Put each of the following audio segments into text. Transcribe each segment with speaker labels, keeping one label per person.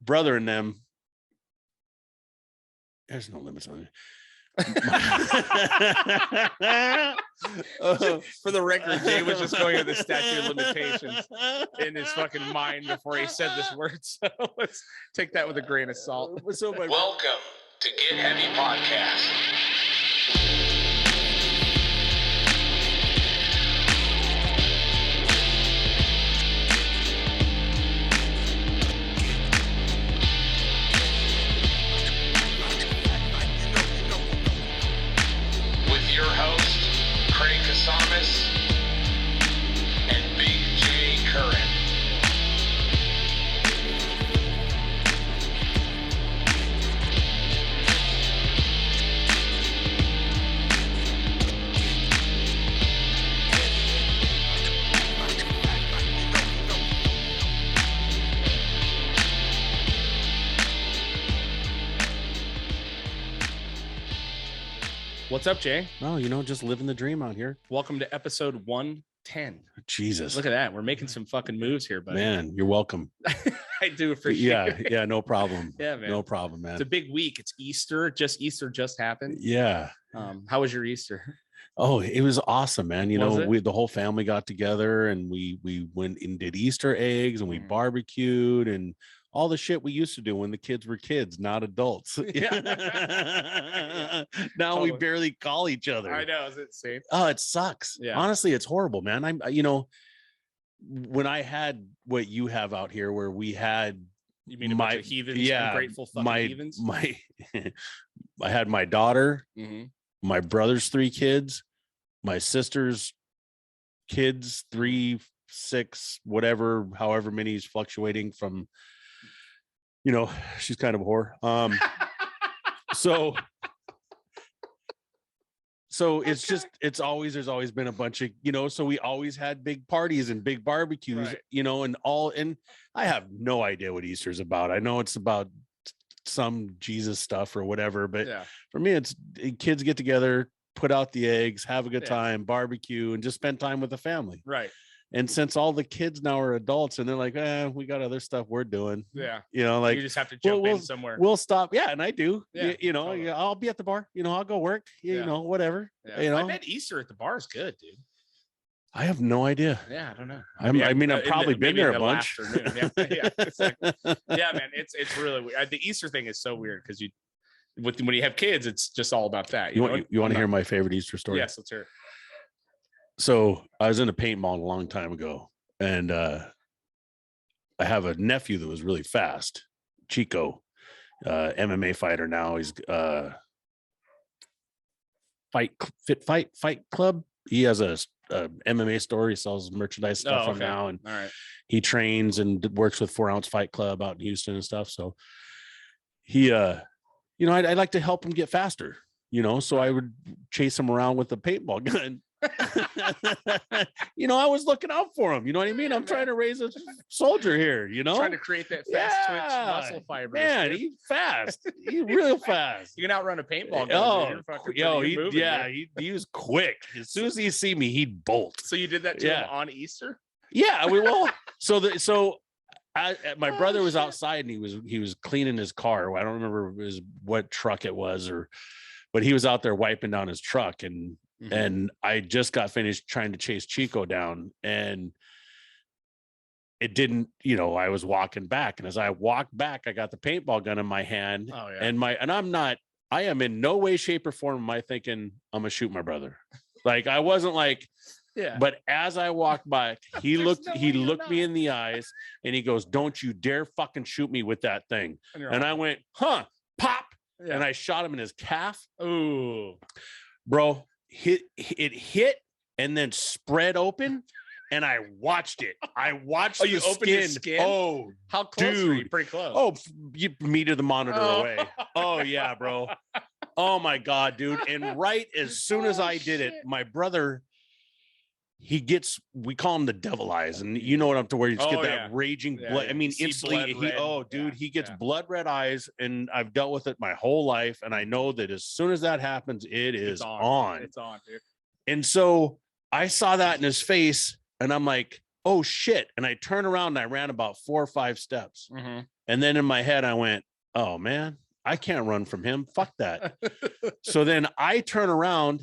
Speaker 1: brother and them. There's no limits on it.
Speaker 2: For the record, Jay was just going over the statute of limitations in his fucking mind before he said this word. So let's take that with a grain of salt.
Speaker 3: Welcome to Get Heavy Podcast. Your host, Craig Casamas and Big J Curran.
Speaker 2: What's up, Jay?
Speaker 1: Oh, just living the dream out here.
Speaker 2: Welcome to episode 110.
Speaker 1: Jesus.
Speaker 2: Look at that. We're making some fucking moves here, buddy.
Speaker 1: Man, you're welcome.
Speaker 2: I do appreciate it.
Speaker 1: Yeah, no problem.
Speaker 2: Yeah, man.
Speaker 1: No problem, man.
Speaker 2: It's a big week. It's Easter. Easter just happened.
Speaker 1: Yeah.
Speaker 2: How was your Easter?
Speaker 1: Oh, it was awesome, man.
Speaker 2: Was
Speaker 1: the whole family got together and we went and did Easter eggs and we barbecued and all the shit we used to do when the kids were kids, not adults.
Speaker 2: Yeah.
Speaker 1: Now we barely call each other.
Speaker 2: I know. Is it safe?
Speaker 1: Oh, it sucks.
Speaker 2: Yeah.
Speaker 1: Honestly, it's horrible, man. When I had what you have out here, where we had,
Speaker 2: you mean a bunch of heathens? Yeah, ungrateful fucking heathens.
Speaker 1: I had my daughter,
Speaker 2: mm-hmm.
Speaker 1: my brother's 3 kids, my sister's kids, 3, 6, whatever, however many is fluctuating from. She's kind of a whore. So there's always been a bunch of, so we always had big parties and big barbecues,
Speaker 2: right.
Speaker 1: and I have no idea what Easter's about. I know it's about some Jesus stuff or whatever, but for me, it's kids get together, put out the eggs, have a good time, barbecue, and just spend time with the family.
Speaker 2: Right.
Speaker 1: And since all the kids now are adults and they're like, we got other stuff we're doing.
Speaker 2: Yeah.
Speaker 1: Like
Speaker 2: you just have to jump in somewhere.
Speaker 1: We'll stop. Yeah. And I do,
Speaker 2: totally.
Speaker 1: I'll be at the bar, I'll go work, whatever.
Speaker 2: Yeah. I bet Easter at the bar is good, dude.
Speaker 1: I have no idea.
Speaker 2: Yeah. I don't know.
Speaker 1: I've probably been there a bunch.
Speaker 2: Yeah. It's like, yeah, man. It's really weird. The Easter thing is so weird because when you have kids, it's just all about that.
Speaker 1: You want to hear my favorite Easter story?
Speaker 2: Yes. Let's hear it.
Speaker 1: So I was in a paintball a long time ago, and I have a nephew that was really fast, Chico, MMA fighter now. He's Fight Club. He has a MMA store. He sells merchandise stuff from now, and
Speaker 2: all right.
Speaker 1: He trains and works with 4 Ounce Fight Club out in Houston and stuff. So he, I'd like to help him get faster, so I would chase him around with a paintball gun. I was looking out for him. You know what I mean? I'm trying to raise a soldier here,
Speaker 2: Trying to create that fast twitch muscle fiber.
Speaker 1: Man, he's fast. He's real fast.
Speaker 2: You can outrun a paintball gun.
Speaker 1: He was quick. As soon as he see me, he'd bolt.
Speaker 2: So you did that to him on Easter?
Speaker 1: Yeah, we will. My brother was outside and he was cleaning his car. I don't remember what truck it was, but he was out there wiping down his truck and I just got finished trying to chase Chico down, and it didn't, I was walking back, and as I walked back, I got the paintball gun in my hand.
Speaker 2: Oh, yeah.
Speaker 1: And I am in no way, shape, or form am I thinking I'm gonna shoot my brother. Like, I wasn't like, but as I walked by, he looked me in the eyes and he goes, "Don't you dare fucking shoot me with that thing." And I went, pop. And I shot him in his calf.
Speaker 2: Ooh,
Speaker 1: bro. It hit and then spread open, and I watched it. I watched
Speaker 2: you opened his skin.
Speaker 1: Oh,
Speaker 2: how close?
Speaker 1: Dude.
Speaker 2: Were you? Pretty close.
Speaker 1: Oh, you meter the monitor away. Oh yeah, bro. Oh my god, dude. And right as soon as I did it, my brother, we call him the devil eyes, and you know what I'm to where you just get that raging blood. I mean, instantly he gets blood red eyes, and I've dealt with it my whole life, and I know that as soon as that happens, it's on.
Speaker 2: It's on, dude.
Speaker 1: And so I saw that in his face, and I'm like, oh shit. And I turned around and I ran about 4 or 5 steps, And then in my head, I went, oh man, I can't run from him. Fuck that. So then I turn around,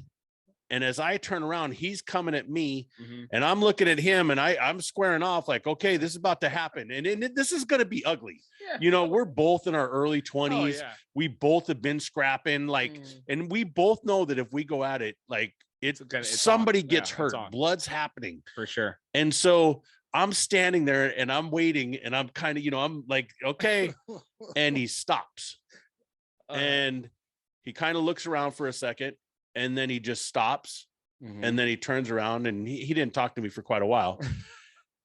Speaker 1: and as I turn around, he's coming at me, and I'm looking at him, and I'm squaring off like, okay, this is about to happen. And this is going to be ugly. Yeah. You know, we're both in our early 20s. Oh, yeah. We both have been scrapping, like, and we both know that if we go at it, like it's somebody gets hurt, blood's happening
Speaker 2: for sure.
Speaker 1: And so I'm standing there and I'm waiting, and I'm kind of, you know, I'm like, okay. And he stops and he kind of looks around for a second, and then he just stops, and then he turns around, and he didn't talk to me for quite a while.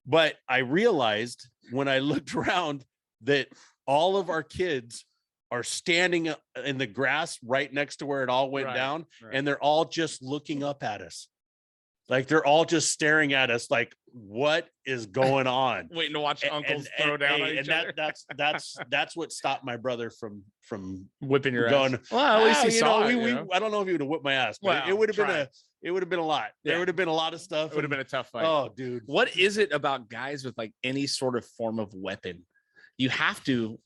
Speaker 1: But I realized when I looked around that all of our kids are standing in the grass right next to where it all went down. And they're all just looking up at us. Like they're all just staring at us like, what is going on?
Speaker 2: Waiting to watch uncles throw down on each other.
Speaker 1: That's what stopped my brother from
Speaker 2: whipping your
Speaker 1: going,
Speaker 2: ass. Well, at least he saw it,
Speaker 1: I don't know if he would have whipped my ass, but it would have been a lot. Yeah. There would have been a lot of stuff.
Speaker 2: It would have been a tough fight.
Speaker 1: Oh, dude.
Speaker 2: What is it about guys with like any sort of form of weapon? You have to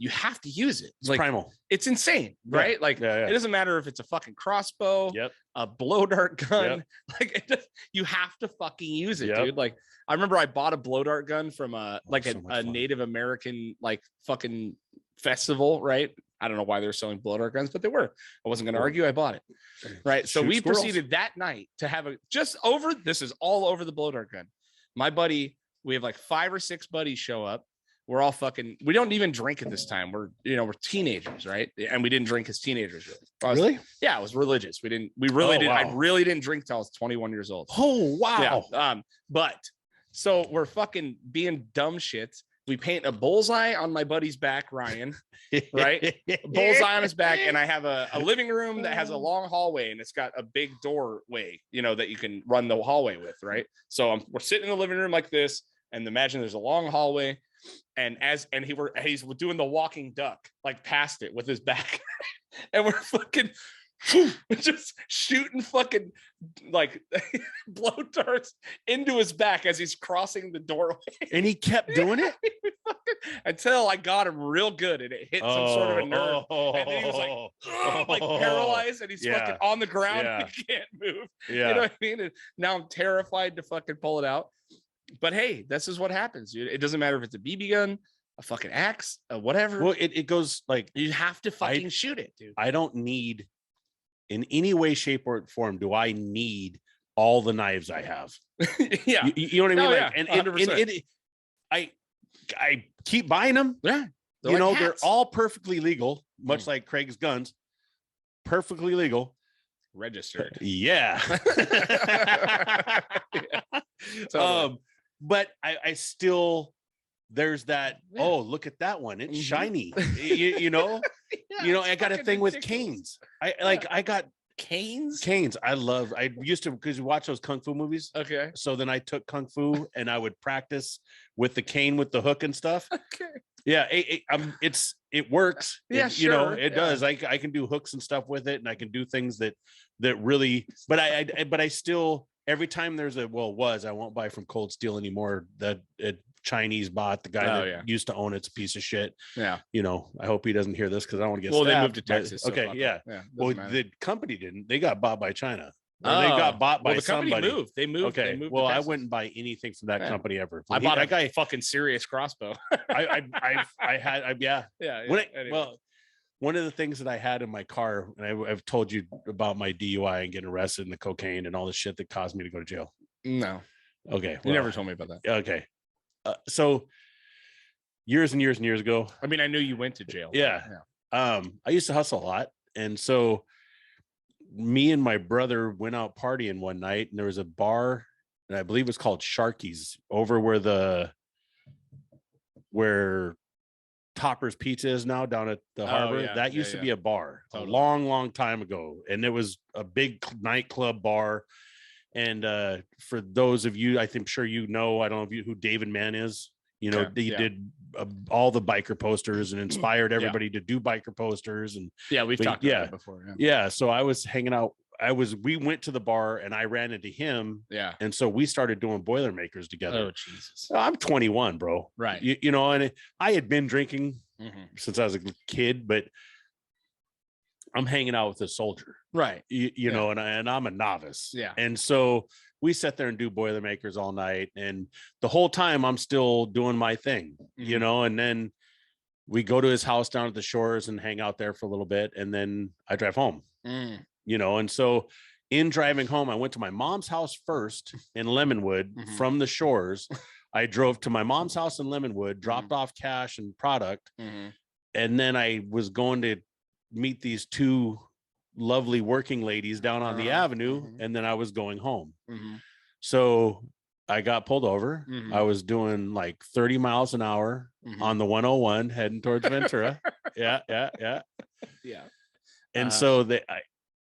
Speaker 2: use it.
Speaker 1: It's like primal.
Speaker 2: It's insane, right? Like it doesn't matter if it's a fucking crossbow, a blow dart gun. Like you have to fucking use it, dude. Like I remember I bought a blow dart gun from a Native American like fucking festival, right? I don't know why they're selling blow dart guns, but they were. I wasn't going to argue. I bought it, right? So we proceeded that night to have this is all over the blow dart gun. My buddy, we have like 5 or 6 buddies show up. We're all we don't even drink at this time. We're teenagers, right? And we didn't drink as teenagers.
Speaker 1: Really?
Speaker 2: Yeah, it was religious. We really didn't. Wow. I really didn't drink till I was 21 years old.
Speaker 1: Oh, wow.
Speaker 2: Yeah. But so we're fucking being dumb shits. We paint a bullseye on my buddy's back, Ryan, right? Bullseye on his back. And I have a living room that has a long hallway, and it's got a big doorway, that you can run the hallway with, right? So we're sitting in the living room like this, and imagine there's a long hallway. And he's doing the walking duck, like past it with his back. And we're fucking just shooting fucking like blow darts into his back as he's crossing the doorway.
Speaker 1: And he kept doing it
Speaker 2: until I got him real good and it hit some sort of a nerve. And then he was like paralyzed, and he's fucking on the ground and he can't move. Yeah. You know what I mean? And now I'm terrified to fucking pull it out. But hey, this is what happens, dude. It doesn't matter if it's a BB gun, a fucking axe, whatever.
Speaker 1: Well, it goes like
Speaker 2: you have to fucking shoot it, dude.
Speaker 1: I don't need, in any way, shape, or form, do I need all the knives I have.
Speaker 2: Yeah,
Speaker 1: you know what I mean.
Speaker 2: Oh,
Speaker 1: like,
Speaker 2: yeah.
Speaker 1: And I keep buying them.
Speaker 2: Yeah,
Speaker 1: they're all perfectly legal, much like Craig's guns, perfectly legal,
Speaker 2: registered.
Speaker 1: Yeah.
Speaker 2: Totally.
Speaker 1: But I still, there's that, look at that one. It's shiny. I got a thing with canes. I got
Speaker 2: canes.
Speaker 1: I used to, because you watch those kung fu movies.
Speaker 2: Okay.
Speaker 1: So then I took kung fu and I would practice with the cane with the hook and stuff.
Speaker 2: Okay.
Speaker 1: Yeah. It works.
Speaker 2: Yeah,
Speaker 1: it does. I can do hooks and stuff with it, and I can do things that really, but I still, every time there's I won't buy from Cold Steel anymore. That Chinese bot, the guy that used to own it's a piece of shit.
Speaker 2: Yeah.
Speaker 1: I hope he doesn't hear this because I don't want to get
Speaker 2: stabbed.
Speaker 1: They
Speaker 2: moved to Texas.
Speaker 1: Okay.
Speaker 2: So
Speaker 1: yeah. Well, the company didn't. They got bought by China. They got bought by
Speaker 2: the
Speaker 1: somebody.
Speaker 2: Company moved. They moved.
Speaker 1: Okay.
Speaker 2: They moved
Speaker 1: I wouldn't buy anything from that company ever.
Speaker 2: I bought a guy fucking serious crossbow.
Speaker 1: Well, one of the things that I had in my car, and I've told you about my DUI and getting arrested and the cocaine and all the shit that caused me to go to jail.
Speaker 2: No.
Speaker 1: Okay.
Speaker 2: You never told me about that.
Speaker 1: Okay. So years and years and years ago.
Speaker 2: I mean, I knew you went to jail.
Speaker 1: Yeah. I used to hustle a lot. And so me and my brother went out partying one night, and there was a bar, and I believe it's called Sharky's, over where Topper's Pizza is now, down at the harbor.
Speaker 2: Yeah.
Speaker 1: That used to be a bar
Speaker 2: totally.
Speaker 1: A long time ago. And it was a big nightclub bar. And for those of you, I'm sure I don't know who David Mann is. He did all the biker posters and inspired everybody to do biker posters. And
Speaker 2: we've talked about that before.
Speaker 1: Yeah. So I was hanging out. We went to the bar and I ran into him.
Speaker 2: Yeah.
Speaker 1: And so we started doing Boilermakers together.
Speaker 2: Oh, Jesus.
Speaker 1: I'm 21, bro.
Speaker 2: Right.
Speaker 1: And I had been drinking since I was a kid, but I'm hanging out with a soldier,
Speaker 2: right?
Speaker 1: You know, and I'm a novice, and so we sit there and do Boilermakers all night, and the whole time I'm still doing my thing, you know, and then we go to his house down at the shores and hang out there for a little bit, and then I drive home, you know, and so in driving home, I went to my mom's house first in Lemonwood from the shores. I drove to my mom's house in Lemonwood, dropped off cash and product, and then I was going to meet these two lovely working ladies down on the avenue, and then I was going home. So I got pulled over. I was doing like 30 miles an hour on the 101 heading towards Ventura. Yeah. And so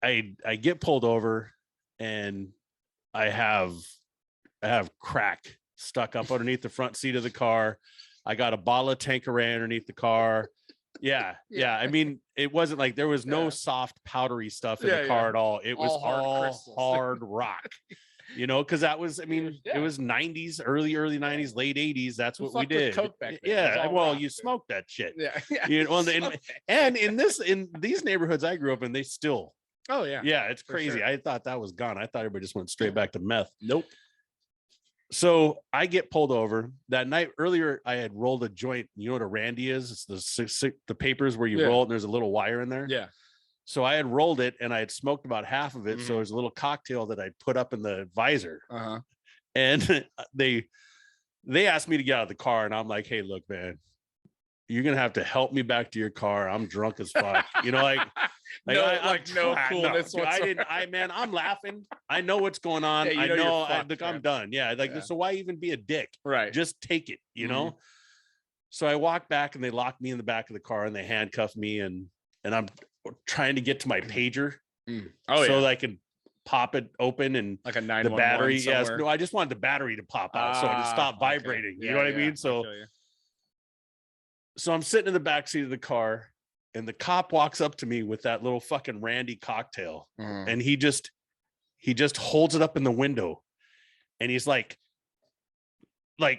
Speaker 1: I get pulled over, and I have crack stuck up underneath the front seat of the car. I got a bottle of Tanqueray underneath the car. Yeah. I mean, it wasn't like there was no soft powdery stuff in the car at all. It was all hard rock, you know, because that was, I mean, it was 90s, early 90s, late 80s. That's what we did.
Speaker 2: Coke back then.
Speaker 1: Yeah. Well, you smoked that shit. You know, and in these neighborhoods I grew up in, they still.
Speaker 2: Oh yeah.
Speaker 1: Yeah, it's crazy. Sure. I thought that was gone. I thought everybody just went straight back to meth.
Speaker 2: Nope.
Speaker 1: So I get pulled over that night. Earlier, I had rolled a joint. You know what a Randy is? It's the papers where you roll it and there's a little wire in there.
Speaker 2: Yeah.
Speaker 1: So I had rolled it and I had smoked about half of it. So there's a little cocktail that I put up in the visor. And they asked me to get out of the car, and I'm like, hey, look, man, you're gonna have to help me back to your car. I'm drunk as fuck. You know, like
Speaker 2: no coolness.
Speaker 1: I'm laughing. I know what's going on.
Speaker 2: Yeah,
Speaker 1: I know I'm done. Yeah. So why even be a dick?
Speaker 2: Right.
Speaker 1: Just take it, you know? So I walk back, and they lock me in the back of the car, and they handcuff me, and I'm trying to get to my pager. So I can pop it open, and
Speaker 2: like a 911
Speaker 1: the battery.
Speaker 2: somewhere.
Speaker 1: Yes. No, I just wanted the battery to pop out so it stopped vibrating. You know what I mean? So I'm sitting in the back seat of the car, and the cop walks up to me with that little fucking Randy cocktail, and he just holds it up in the window, and he's like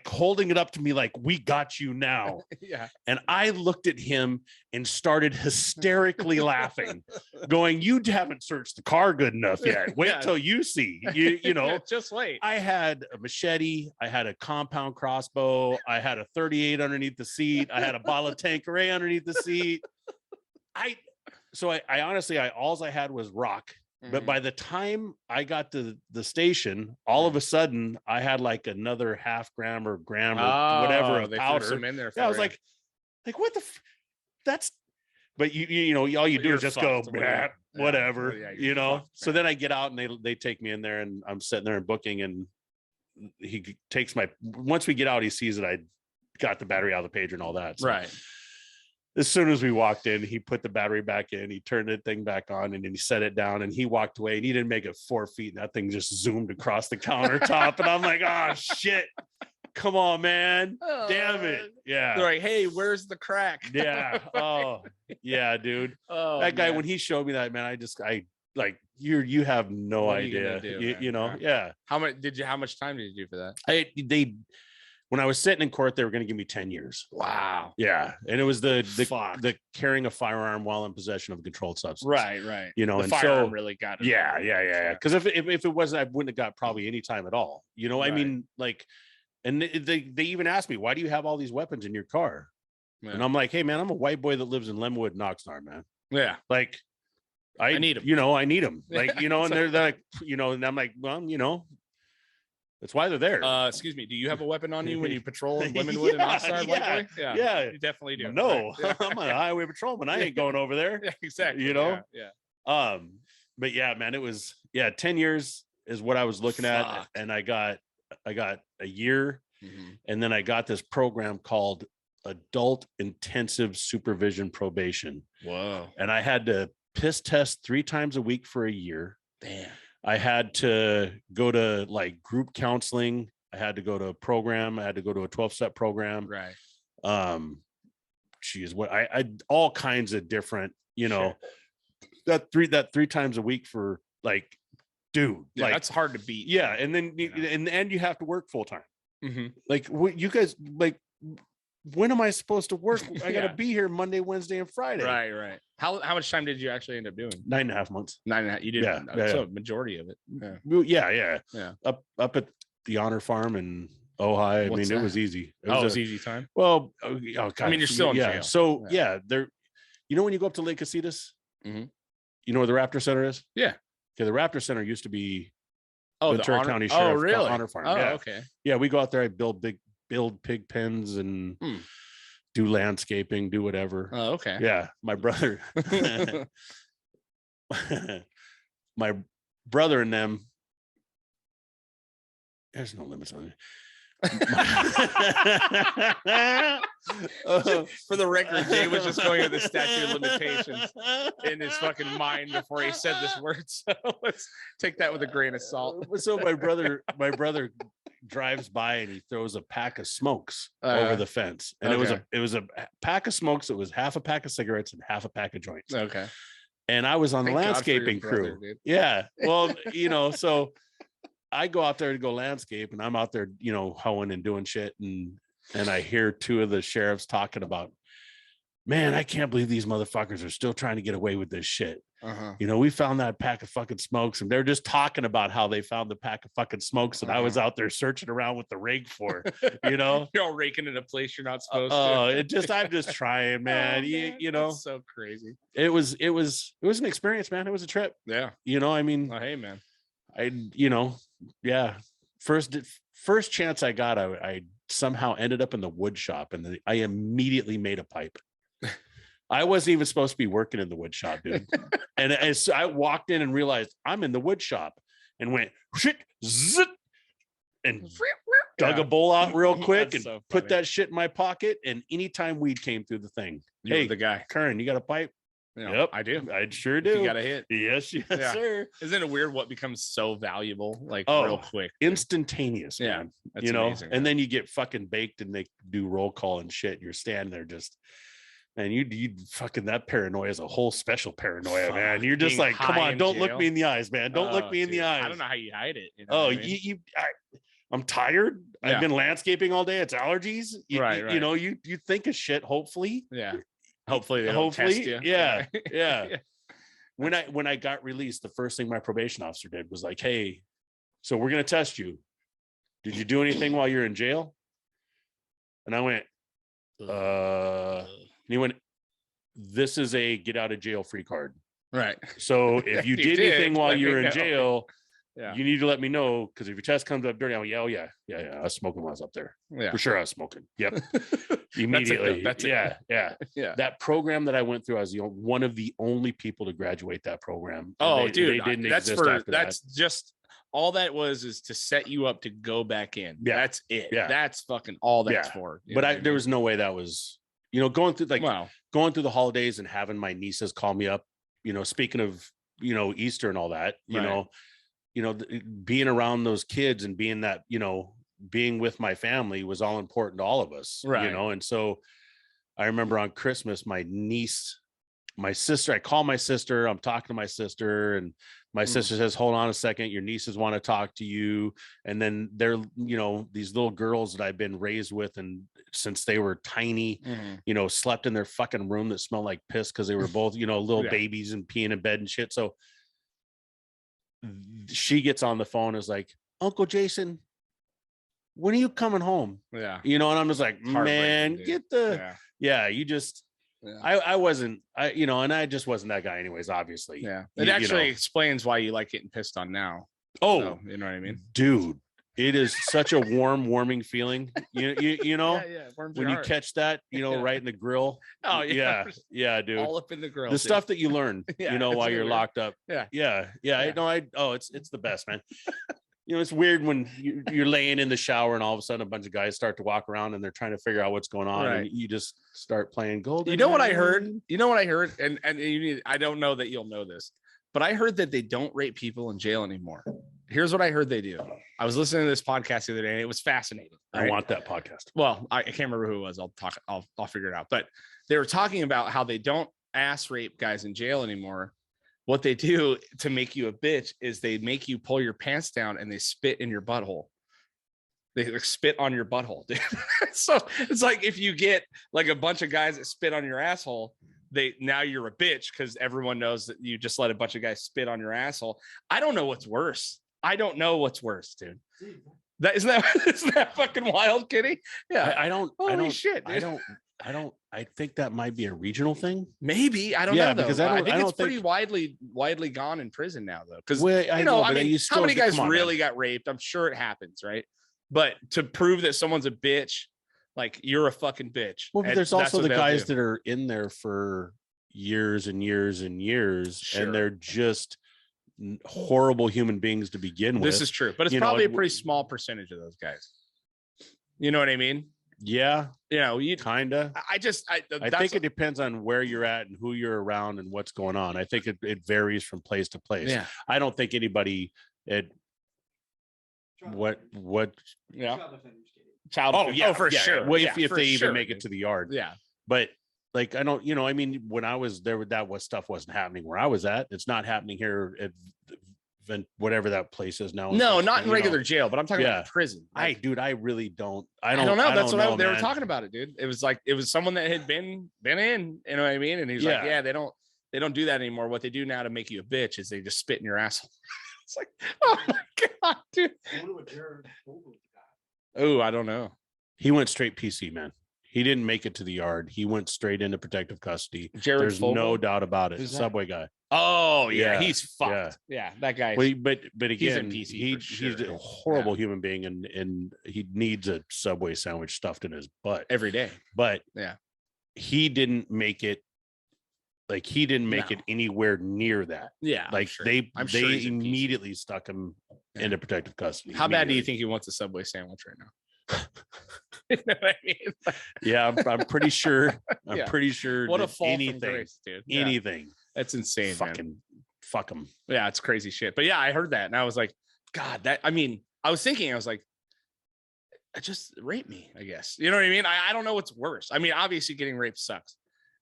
Speaker 1: holding it up to me like, we got you now. And I looked at him and started hysterically laughing, going, you haven't searched the car good enough yet. Wait till you see. You know,
Speaker 2: just wait. I
Speaker 1: had a machete, I had a compound crossbow, I had a 38 underneath the seat, I had a bottle of Tanqueray underneath the seat. I honestly, all I had was rock. But by the time I got to the station, all of a sudden I had like another half gram or whatever of powder.
Speaker 2: Some in there
Speaker 1: I was like, what the? That's. But you know, all you do is just go whatever, you know. Fucked, so then I get out, and they take me in there, and I'm sitting there and booking, and he takes once we get out, he sees that I got the battery out of the pager and all that. So
Speaker 2: right.
Speaker 1: As soon as we walked in, he put the battery back in, he turned the thing back on, and then he set it down, and he walked away, and he didn't make it 4 feet. And that thing just zoomed across the countertop. And I'm like, oh shit, come on, man. Damn it. Yeah.
Speaker 2: They're like, hey, where's the crack?
Speaker 1: Yeah. Oh yeah, dude. That guy, when he showed me that, man, I like, you have no idea. You know? Yeah.
Speaker 2: How much time did you do for that?
Speaker 1: When I was sitting in court, they were going to give me 10 years.
Speaker 2: Wow.
Speaker 1: Yeah. And it was the carrying a firearm while in possession of a controlled substance.
Speaker 2: Right.
Speaker 1: You know,
Speaker 2: the
Speaker 1: and
Speaker 2: firearm
Speaker 1: so
Speaker 2: really got it.
Speaker 1: Yeah. Because if it wasn't, I wouldn't have got probably any time at all. You know, I mean, like, and they even asked me, why do you have all these weapons in your car? Yeah. And I'm like, hey, man, I'm a white boy that lives in Lemonwood, Oxnard, man.
Speaker 2: Yeah.
Speaker 1: Like, I need them. You know, I need them. Like, you know, and they're like, you know, and I'm like, well, you know, that's why they're there.
Speaker 2: Excuse me. Do you have a weapon on you when you patrol in Lemonwood and Oxnard?
Speaker 1: Yeah,
Speaker 2: you definitely do.
Speaker 1: No, I'm a highway patrolman. I ain't going over there.
Speaker 2: Yeah, exactly.
Speaker 1: You know?
Speaker 2: Yeah.
Speaker 1: But yeah, man, it was 10 years is what I was looking at. And I got a year, and then I got this program called Adult Intensive Supervision Probation.
Speaker 2: Whoa.
Speaker 1: And I had to piss test 3 times a week for a year.
Speaker 2: Damn.
Speaker 1: I had to go to like group counseling. I had to go to a program. I had to go to a 12-step program.
Speaker 2: Right.
Speaker 1: What I all kinds of different, you know, that 3 times a week for like, dude, like
Speaker 2: that's hard to beat.
Speaker 1: Yeah. And then in the end, you have to work full time. Like what you guys, like when am I supposed to work? I got to
Speaker 2: Yeah.
Speaker 1: be here Monday, Wednesday, and Friday.
Speaker 2: Right. How much time did you actually end up doing?
Speaker 1: 9.5 months.
Speaker 2: 9.5. You did.
Speaker 1: Yeah.
Speaker 2: So majority of it. Yeah.
Speaker 1: Well, yeah.
Speaker 2: Yeah.
Speaker 1: Up at the Honor Farm in Ojai.
Speaker 2: What's
Speaker 1: It
Speaker 2: that?
Speaker 1: was easy.
Speaker 2: It was easy time.
Speaker 1: Well, God,
Speaker 2: I mean, you're still in jail.
Speaker 1: So there. You know when you go up to Lake Casitas,
Speaker 2: Mhm.
Speaker 1: You know where the Raptor Center is?
Speaker 2: Yeah.
Speaker 1: Okay, the Raptor Center used to be
Speaker 2: the
Speaker 1: Ventura County Sheriff
Speaker 2: really?
Speaker 1: Honor Farm.
Speaker 2: Oh,
Speaker 1: yeah.
Speaker 2: okay.
Speaker 1: Yeah, we go out there. I build pig pens and do landscaping, do whatever.
Speaker 2: Oh, okay.
Speaker 1: Yeah, my brother, my brother and them. There's no limits on it.
Speaker 2: For the record, Jay was just going with the statute of limitations in his fucking mind before he said this word. So let's take that with a grain of salt.
Speaker 1: So my brother drives by and he throws a pack of smokes over the fence, and it was a pack of smokes. It was half a pack of cigarettes and half a pack of joints.
Speaker 2: Okay.
Speaker 1: And I was on the landscaping crew.
Speaker 2: Brother,
Speaker 1: yeah. Well, so I go out there to go landscape, and I'm out there, hoeing and doing shit. And I hear two of the sheriffs talking about, man, I can't believe these motherfuckers are still trying to get away with this shit. We found that pack of fucking smokes, and they're just talking about how they found the pack of fucking smokes that I was out there searching around with the rig for,
Speaker 2: You're all raking in a place you're not supposed to.
Speaker 1: I'm just trying, man.
Speaker 2: That's so crazy.
Speaker 1: It was an experience, man. It was a trip.
Speaker 2: Yeah.
Speaker 1: Hey,
Speaker 2: man.
Speaker 1: First chance I got, I somehow ended up in the wood shop, and I immediately made a pipe. I wasn't even supposed to be working in the wood shop, dude. And as I walked in and realized I'm in the wood shop, and went shit, zit, and dug a bowl out real quick and put that shit in my pocket. And anytime weed came through the thing,
Speaker 2: hey, the guy,
Speaker 1: Kern, you got a pipe?
Speaker 2: Yep, I do.
Speaker 1: I sure do.
Speaker 2: You got a hit.
Speaker 1: Yes, sir.
Speaker 2: Isn't it weird what becomes so valuable, real quick,
Speaker 1: instantaneous? Man.
Speaker 2: That's amazing,
Speaker 1: and then you get fucking baked, and they do roll call and shit. And you're standing there just, and you fucking, that paranoia is a whole special paranoia, man. You're just like, come on, don't look me in the eyes, man. Don't look me in the eyes.
Speaker 2: I don't know how you hide it.
Speaker 1: I'm tired. I've been landscaping all day. It's allergies.
Speaker 2: Right.
Speaker 1: You think of shit. Hopefully.
Speaker 2: Yeah. Hopefully they don't test you.
Speaker 1: Yeah. When I got released, the first thing my probation officer did was like, hey, so we're going to test you. Did you do anything while you're in jail? And I went, and he went, this is a get out of jail free card.
Speaker 2: Right.
Speaker 1: So if you did anything while you're in jail,
Speaker 2: Yeah.
Speaker 1: You need to let me know, because if your test comes up dirty, I'll yeah. I was smoking when I was up there.
Speaker 2: Yeah.
Speaker 1: For sure I was smoking. Yep. Immediately.
Speaker 2: That's it.
Speaker 1: Yeah. That program that I went through, I was one of the only people to graduate that program.
Speaker 2: Oh, dude.
Speaker 1: They didn't
Speaker 2: that's
Speaker 1: exist after
Speaker 2: that's
Speaker 1: that.
Speaker 2: just all that is to set you up to go back in.
Speaker 1: Yeah.
Speaker 2: That's it.
Speaker 1: Yeah.
Speaker 2: That's fucking all that's for.
Speaker 1: But there was no way that was, going through going through the holidays and having my nieces call me up, speaking of, Easter and all that, being around those kids and being that, being with my family was all important to all of us,
Speaker 2: right.
Speaker 1: And so I remember on Christmas, my sister, I call my sister, I'm talking to my sister, and my sister says, hold on a second, your nieces want to talk to you. And then they're, these little girls that I've been raised with, and since they were tiny, slept in their fucking room that smelled like piss, because they were both, little babies and peeing in bed and shit. So she gets on the phone, is like, Uncle Jason, when are you coming home?
Speaker 2: Yeah.
Speaker 1: And I'm just like, man, get you just, I wasn't, and I just wasn't that guy anyways, obviously.
Speaker 2: Yeah. It actually explains why you like getting pissed on now.
Speaker 1: Oh,
Speaker 2: so, you know what I mean?
Speaker 1: Dude, it is such a warming feeling. When you catch that, right in the grill.
Speaker 2: Oh yeah.
Speaker 1: Yeah, dude.
Speaker 2: All up in the grill.
Speaker 1: The stuff that you learn, while you're locked up.
Speaker 2: Yeah.
Speaker 1: It's the best, man. It's weird when you're laying in the shower and all of a sudden a bunch of guys start to walk around and they're trying to figure out what's going on, and you just start playing golden.
Speaker 2: You know what I heard? And I don't know that you'll know this, but I heard that they don't rape people in jail anymore. Here's what I heard they do. I was listening to this podcast the other day, and it was fascinating. Right?
Speaker 1: I want that podcast.
Speaker 2: Well, I can't remember who it was. I'll figure it out. But they were talking about how they don't ass rape guys in jail anymore. What they do to make you a bitch is they make you pull your pants down and they spit in your butthole. They like spit on your butthole, dude. So it's like if you get like a bunch of guys that spit on your asshole, now you're a bitch because everyone knows that you just let a bunch of guys spit on your asshole. I don't know what's worse. I don't know what's worse, dude. That isn't that fucking wild, Kitty? Yeah.
Speaker 1: I don't.
Speaker 2: Holy
Speaker 1: I don't,
Speaker 2: shit, dude.
Speaker 1: I think that might be a regional thing.
Speaker 2: Maybe I don't know though.
Speaker 1: Because
Speaker 2: I think it's pretty widely gone in prison now though. Because I mean, how many guys really got raped? I'm sure it happens, right? But to prove that someone's a bitch, like you're a fucking bitch.
Speaker 1: Well, but there's also the guys that are in there for years and years and years, and they're just horrible human beings to begin with.
Speaker 2: This is true, but it's probably a pretty small percentage of those guys. You know what I mean?
Speaker 1: Yeah.
Speaker 2: You
Speaker 1: kinda.
Speaker 2: I
Speaker 1: think it depends on where you're at and who you're around and what's going on. I think it varies from place to place.
Speaker 2: Yeah.
Speaker 1: I don't think anybody
Speaker 2: child for sure.
Speaker 1: Well, if they even make it to the yard.
Speaker 2: Yeah.
Speaker 1: But like I don't, I mean, when I was there, stuff wasn't happening where I was at. It's not happening here at whatever that place is now.
Speaker 2: No, not in regular jail, but I'm talking about prison.
Speaker 1: I really don't.
Speaker 2: I don't know. That's what they were talking about it, dude. It was someone that had been in, you know what I mean? And he's like, yeah, they don't do that anymore. What they do now to make you a bitch is they just spit in your asshole. It's like, oh my God, dude. Oh, I don't know.
Speaker 1: He went straight PC, man. He didn't make it to the yard. He went straight into protective custody.
Speaker 2: There's
Speaker 1: no doubt about it. Subway guy.
Speaker 2: Oh yeah, he's fucked. Yeah, that guy.
Speaker 1: But again,
Speaker 2: he's
Speaker 1: a horrible human being, and he needs a Subway sandwich stuffed in his butt
Speaker 2: every day.
Speaker 1: But he didn't make it. Like he didn't make it anywhere near that.
Speaker 2: Yeah,
Speaker 1: like they immediately stuck him into protective custody.
Speaker 2: How bad do you think he wants a Subway sandwich right now? You know what I mean?
Speaker 1: Yeah, I'm pretty sure. I'm pretty sure.
Speaker 2: What a fall
Speaker 1: anything,
Speaker 2: from grace, dude.
Speaker 1: Anything.
Speaker 2: That's insane.
Speaker 1: Fuck him.
Speaker 2: Yeah, it's crazy shit. But yeah, I heard that and I was like, God, I was thinking, I was like, just rape me, I guess. You know what I mean? I don't know what's worse. I mean, obviously getting raped sucks.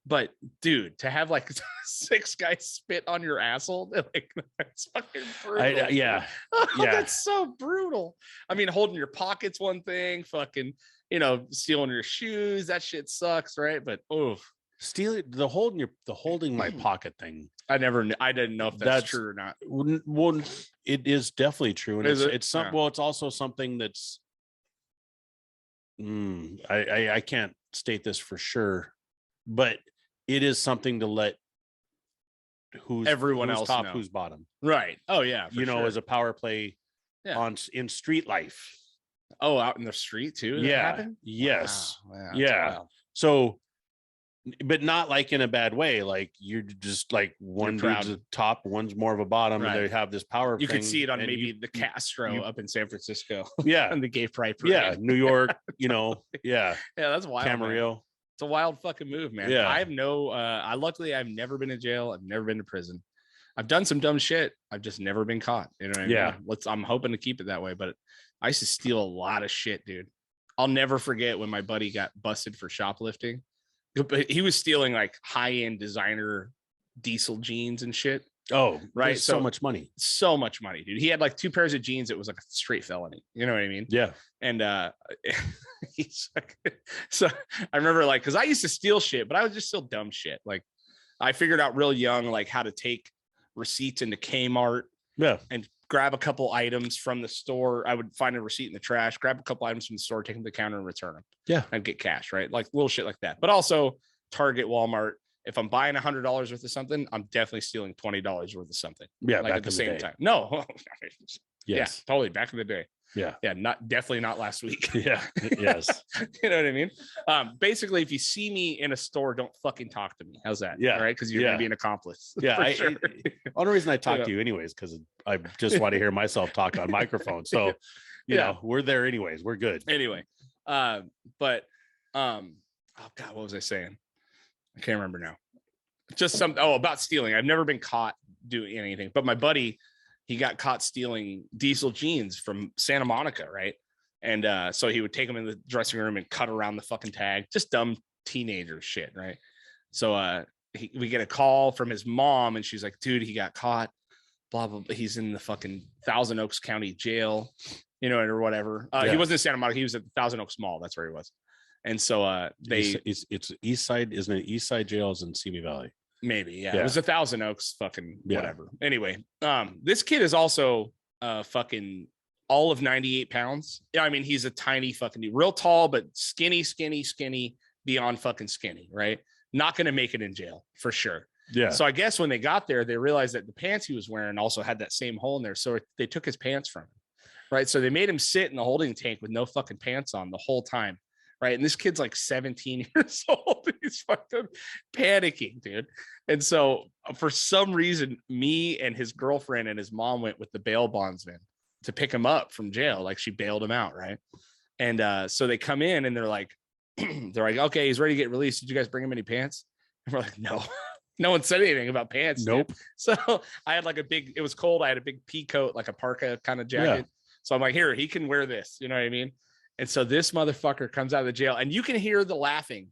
Speaker 2: But dude, to have like 6 guys spit on your asshole, like that's fucking brutal. That's so brutal. I mean, holding your pockets one thing, fucking, stealing your shoes, that shit sucks, right? But
Speaker 1: stealing the holding my pocket thing.
Speaker 2: I didn't know if that's true or not.
Speaker 1: Well, it is definitely true, and it's also something that's I can't state this for sure, but it is something to let
Speaker 2: everyone else
Speaker 1: top,
Speaker 2: know.
Speaker 1: who's bottom.
Speaker 2: Right. Oh yeah.
Speaker 1: As a power play in street life.
Speaker 2: Oh, out in the street too?
Speaker 1: Yeah. Yes.
Speaker 2: Wow.
Speaker 1: Yeah. So, but not like in a bad way. Like you're just like one dude's a top, one's more of a bottom, and they have this power.
Speaker 2: You could see it on maybe the Castro up in San Francisco.
Speaker 1: Yeah.
Speaker 2: And the gay pride parade.
Speaker 1: Yeah. New York, Yeah,
Speaker 2: that's wild.
Speaker 1: Camarillo.
Speaker 2: Man. It's a wild fucking move, man.
Speaker 1: Yeah.
Speaker 2: I have luckily I've never been in jail. I've never been to prison. I've done some dumb shit. I've just never been caught. You know what I mean? I'm hoping to keep it that way, but I used to steal a lot of shit, dude. I'll never forget when my buddy got busted for shoplifting. But he was stealing like high-end designer diesel jeans and shit.
Speaker 1: Oh,
Speaker 2: right.
Speaker 1: So much money.
Speaker 2: So much money, dude. He had like 2 pairs of jeans. It was like a straight felony. You know what I mean?
Speaker 1: Yeah.
Speaker 2: And he's like, so I remember like, cause I used to steal shit, but I was just still dumb shit. Like I figured out real young, like how to take receipts into Kmart and grab a couple items from the store. I would find a receipt in the trash, grab a couple items from the store, take them to the counter and return them.
Speaker 1: Yeah.
Speaker 2: And get cash, right? Like little shit like that. But also Target, Walmart. If I'm buying $100 worth of something, I'm definitely stealing $20 worth of something.
Speaker 1: Yeah.
Speaker 2: Like at the same time. No.
Speaker 1: Yes.
Speaker 2: Yeah, totally. Back in the day.
Speaker 1: Yeah.
Speaker 2: Yeah. Definitely not last week.
Speaker 1: Yeah. Yes.
Speaker 2: You know what I mean? Basically, if you see me in a store, don't fucking talk to me. How's that?
Speaker 1: Yeah.
Speaker 2: All right. Cause you're going to be an accomplice.
Speaker 1: Yeah. Sure. Only reason I talk to you anyways, because I just want to hear myself talk on microphone. So, you know, we're there anyways. We're good.
Speaker 2: Anyway. Oh God, what was I saying? I can't remember now. Just about stealing. I've never been caught doing anything, but my buddy, he got caught stealing diesel jeans from Santa Monica, right? And so he would take them in the dressing room and cut around the fucking tag. Just dumb teenager shit, right? So we get a call from his mom, and she's like, "Dude, he got caught. Blah blah blah. He's in the fucking Thousand Oaks County Jail. you know, or whatever. He wasn't in Santa Monica. He was at the Thousand Oaks Mall. That's where he was. And so
Speaker 1: it's East Side, isn't it? East Side jail is in Simi Valley.
Speaker 2: Maybe, yeah. It was a Thousand Oaks, fucking whatever. Anyway, this kid is also fucking all of 98 pounds. Yeah, I mean, he's a tiny fucking dude, real tall, but skinny beyond fucking skinny, right? Not gonna make it in jail for sure.
Speaker 1: Yeah.
Speaker 2: So I guess when they got there, they realized that the pants he was wearing also had that same hole in there. So they took his pants from him, right? So they made him sit in the holding tank with no fucking pants on the whole time. Right. And this kid's like 17 years old. He's fucking panicking, dude. And so for some reason, me and his girlfriend and his mom went with the bail bondsman to pick him up from jail. Like she bailed him out. Right. And so they come in and they're like, okay, he's ready to get released. Did you guys bring him any pants? And we're like, no, no one said anything about pants.
Speaker 1: Nope.
Speaker 2: Dude. So I had like it was cold. I had a big pea coat, like a parka kind of jacket. Yeah. So I'm like, here, he can wear this. You know what I mean? And so this motherfucker comes out of the jail and you can hear the laughing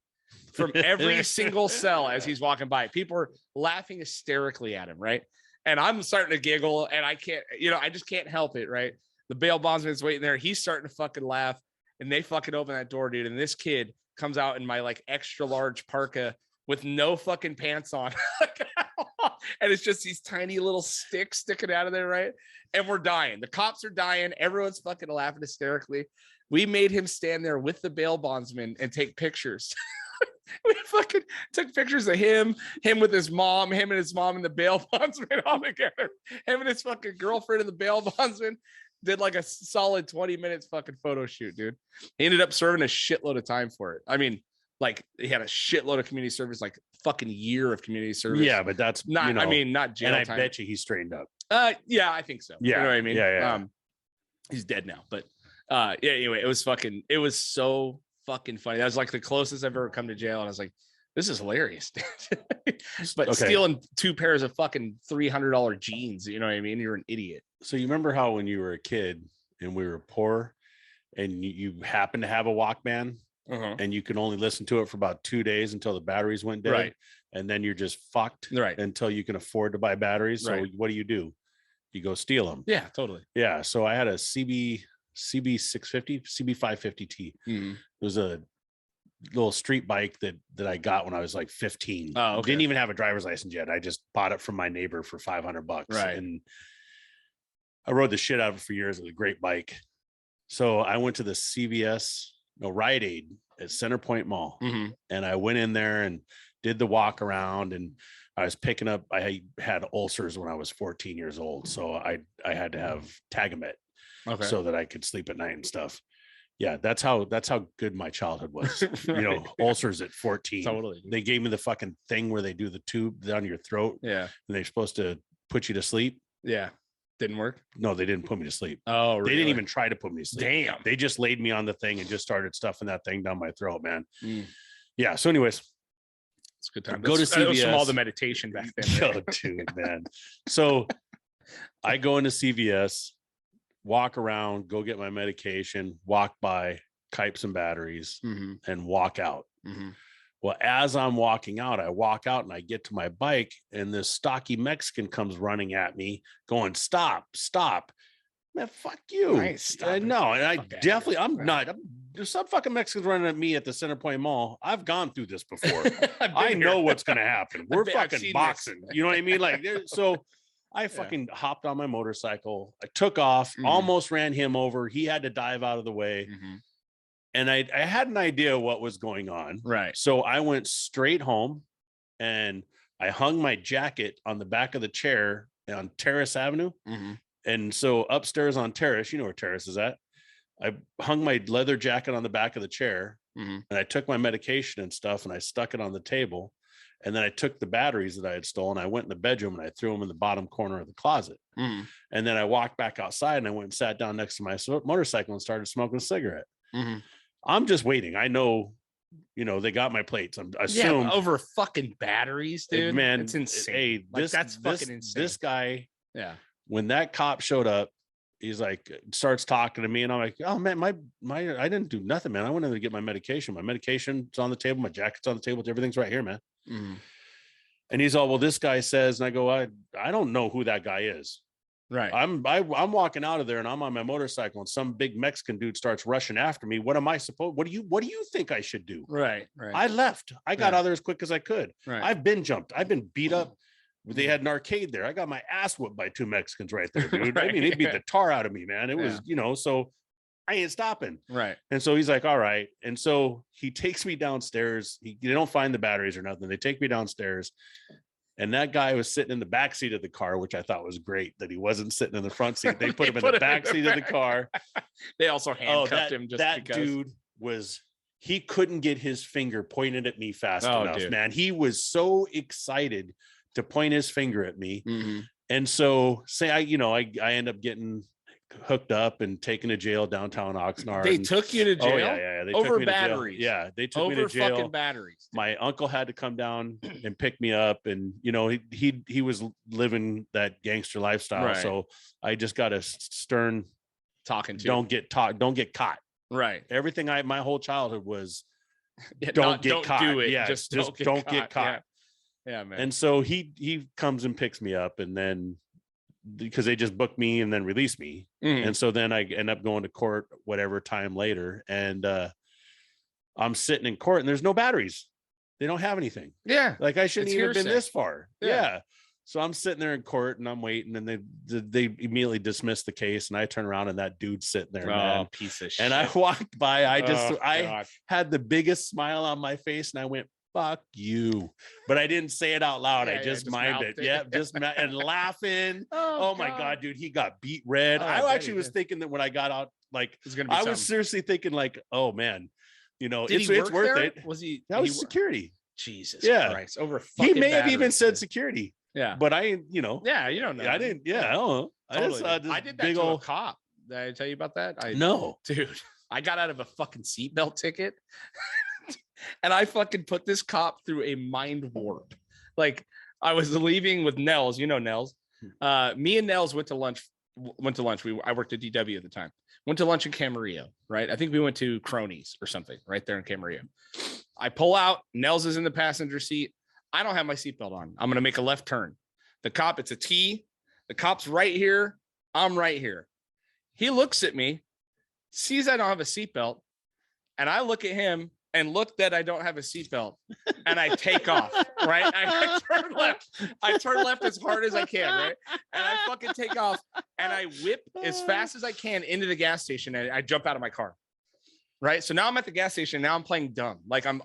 Speaker 2: from every single cell as he's walking by. People are laughing hysterically at him. Right. And I'm starting to giggle and I can't, you know, I just can't help it. Right. The bail bondsman's waiting there. He's starting to fucking laugh and they fucking open that door, dude. And this kid comes out in my like extra large parka with no fucking pants on. And it's just these tiny little sticks sticking out of there. Right. And we're dying. The cops are dying. Everyone's fucking laughing hysterically. We made him stand there with the bail bondsman and take pictures. We fucking took pictures of him with his mom, him and his mom and the bail bondsman all together. Him and his fucking girlfriend and the bail bondsman did like a solid 20 minutes fucking photo shoot, dude. He ended up serving a shitload of time for it. I mean, like he had a shitload of community service, like fucking year of community service.
Speaker 1: Yeah, but that's
Speaker 2: not, you know, I mean, not jail
Speaker 1: and
Speaker 2: time.
Speaker 1: I bet you he's straightened up.
Speaker 2: Yeah, I think so.
Speaker 1: Yeah.
Speaker 2: You know what I mean?
Speaker 1: Yeah.
Speaker 2: He's dead now, but anyway, it was so fucking funny. That was like the closest I've ever come to jail. And I was like, this is hilarious. But stealing 2 pairs of fucking $300 jeans, you know what I mean? You're an idiot.
Speaker 1: So you remember how when you were a kid and we were poor and you happened to have a Walkman and you can only listen to it for about 2 days until the batteries went dead. Right. And then you're just fucked until you can afford to buy batteries. So what do? You go steal them.
Speaker 2: Yeah, totally.
Speaker 1: Yeah. So I had a CB 650, CB 550T. It was a little street bike that I got when I was like 15. Oh, okay. Didn't even have a driver's license yet. I just bought it from my neighbor for $500. Right. And I rode the shit out of it for years. It was a great bike. So I went to the Rite Aid at Center Point Mall. And I went in there and did the walk around, and I was picking up, I had ulcers when I was 14 years old. So I had to have Tagamet. Okay. So that I could sleep at night and stuff. Yeah, that's how good my childhood was. You know, ulcers at 14. Totally. They gave me the fucking thing where they do the tube down your throat. Yeah. And they're supposed to put you to sleep.
Speaker 2: Yeah. Didn't work?
Speaker 1: No, they didn't put me to sleep.
Speaker 2: Oh, really?
Speaker 1: They didn't even try to put me to sleep.
Speaker 2: Damn.
Speaker 1: They just laid me on the thing and just started stuffing that thing down my throat, man. Yeah. So anyways.
Speaker 2: It's a good time.
Speaker 1: Go to CVS.
Speaker 2: From all the meditation back then.
Speaker 1: Oh, dude, man. So I go into CVS, walk around, go get my medication, walk by, pipe some batteries, and walk out. Well, as I'm walking out, I walk out and I get to my bike, and this stocky Mexican comes running at me going, stop. Man, fuck you. I know. And I definitely, there's some fucking Mexicans running at me at the Center Point Mall. I've gone through this before. I know what's going to happen. We're fucking boxing. You know what I mean? Like, so I fucking hopped on my motorcycle. I took off, almost ran him over. He had to dive out of the way. And I had an idea what was going on. Right. So I went straight home and I hung my jacket on the back of the chair on Terrace Avenue. And so upstairs on Terrace, you know where Terrace is at. I hung my leather jacket on the back of the chair and I took my medication and stuff and I stuck it on the table. And then I took the batteries that I had stolen. I went in the bedroom and I threw them in the bottom corner of the closet. And then I walked back outside and I went and sat down next to my motorcycle and started smoking a cigarette. I'm just waiting. I know, you know, they got my plates. I'm assuming
Speaker 2: over fucking batteries, dude.
Speaker 1: Man,
Speaker 2: it's insane.
Speaker 1: Hey,
Speaker 2: that's fucking insane.
Speaker 1: This guy, when that cop showed up, he's like, starts talking to me, and I'm like, oh man, my I didn't do nothing, man. I went in to get my medication. My medication's on the table, my jacket's on the table, everything's right here, man. And he's all, well, this guy says, and I go, I don't know who that guy is.
Speaker 2: Right.
Speaker 1: I'm walking out of there and I'm on my motorcycle and some big Mexican dude starts rushing after me. What do you think I should do?
Speaker 2: Right.
Speaker 1: I left. I got out there as quick as I could.
Speaker 2: Right.
Speaker 1: I've been jumped. I've been beat up. They had an arcade there. I got my ass whooped by 2 Mexicans right there, dude.
Speaker 2: Right.
Speaker 1: I mean, it beat the tar out of me, man. It was, so I ain't stopping.
Speaker 2: Right.
Speaker 1: And so he's like, all right. And so he takes me downstairs. They don't find the batteries or nothing. They take me downstairs. And that guy was sitting in the back seat of the car, which I thought was great that he wasn't sitting in the front seat. They put him in the back seat of the car.
Speaker 2: They also handcuffed him just
Speaker 1: that
Speaker 2: because.
Speaker 1: Dude he couldn't get his finger pointed at me fast enough,
Speaker 2: dude.
Speaker 1: man. He was so excited to point his finger at me.
Speaker 2: Mm-hmm.
Speaker 1: And so I end up getting hooked up and taken to jail downtown Oxnard.
Speaker 2: They took you to jail?
Speaker 1: Oh, yeah. They
Speaker 2: over
Speaker 1: took me
Speaker 2: batteries.
Speaker 1: To jail. Yeah, they took
Speaker 2: over
Speaker 1: me to jail.
Speaker 2: fucking batteries.
Speaker 1: My uncle had to come down and pick me up, and he was living that gangster lifestyle.
Speaker 2: Right.
Speaker 1: So I just got a stern
Speaker 2: talking to
Speaker 1: don't get caught.
Speaker 2: Right.
Speaker 1: Everything my whole childhood was
Speaker 2: Yeah,
Speaker 1: don't
Speaker 2: don't
Speaker 1: caught.
Speaker 2: do it.
Speaker 1: Yeah,
Speaker 2: just
Speaker 1: don't get caught.
Speaker 2: Yeah, man.
Speaker 1: And so he comes and picks me up, and then because they just booked me and then released me.
Speaker 2: Mhm.
Speaker 1: And so then I end up going to court whatever time later, and I'm sitting in court and there's no batteries. They don't have anything.
Speaker 2: Yeah.
Speaker 1: Like I shouldn't
Speaker 2: It's
Speaker 1: even have been
Speaker 2: hearsay.
Speaker 1: this far.
Speaker 2: Yeah.
Speaker 1: Yeah. So I'm sitting there in court and I'm waiting, and they immediately dismiss the case, and I turn around and that dude's sitting there, man.
Speaker 2: Piece of shit.
Speaker 1: And I walked by, I
Speaker 2: God.
Speaker 1: had the biggest smile on my face, and I went, fuck you. But I didn't say it out loud. I just mimed it. Yeah, and laughing. Oh my God, dude, he got beat red. I actually was thinking that when I got out, like,
Speaker 2: It's gonna be
Speaker 1: I
Speaker 2: something.
Speaker 1: was seriously thinking, like, oh man,
Speaker 2: Did
Speaker 1: it's
Speaker 2: he work
Speaker 1: worth
Speaker 2: there?
Speaker 1: it.
Speaker 2: Was he?
Speaker 1: That was security.
Speaker 2: Jesus
Speaker 1: Yeah.
Speaker 2: Christ. Over
Speaker 1: He
Speaker 2: fucking
Speaker 1: may have even
Speaker 2: batteries,
Speaker 1: said
Speaker 2: man.
Speaker 1: security,
Speaker 2: Yeah.
Speaker 1: but I,
Speaker 2: Yeah, you don't know.
Speaker 1: I didn't. Yeah, I don't know.
Speaker 2: Totally.
Speaker 1: I
Speaker 2: I did that
Speaker 1: big
Speaker 2: to
Speaker 1: old
Speaker 2: a cop. Did I tell you about that?
Speaker 1: no.
Speaker 2: Dude, I got out of a fucking seatbelt ticket and I fucking put this cop through a mind warp. Like, I was leaving with Nels, Nels. Me and Nels went to lunch. I worked at DW at the time. Went to lunch in Camarillo, right? I think we went to Cronies or something right there in Camarillo. I pull out. Nels is in the passenger seat. I don't have my seatbelt on. I'm going to make a left turn. The cop, it's a T. The cop's right here. I'm right here. He looks at me, sees I don't have a seatbelt, and I look at him and look that I don't have a seatbelt, and I take off, right? I turn left. I turn left as hard as I can, right? And I fucking take off, and I whip as fast as I can into the gas station, and I jump out of my car, right? So now I'm at the gas station. Now I'm playing dumb, like I'm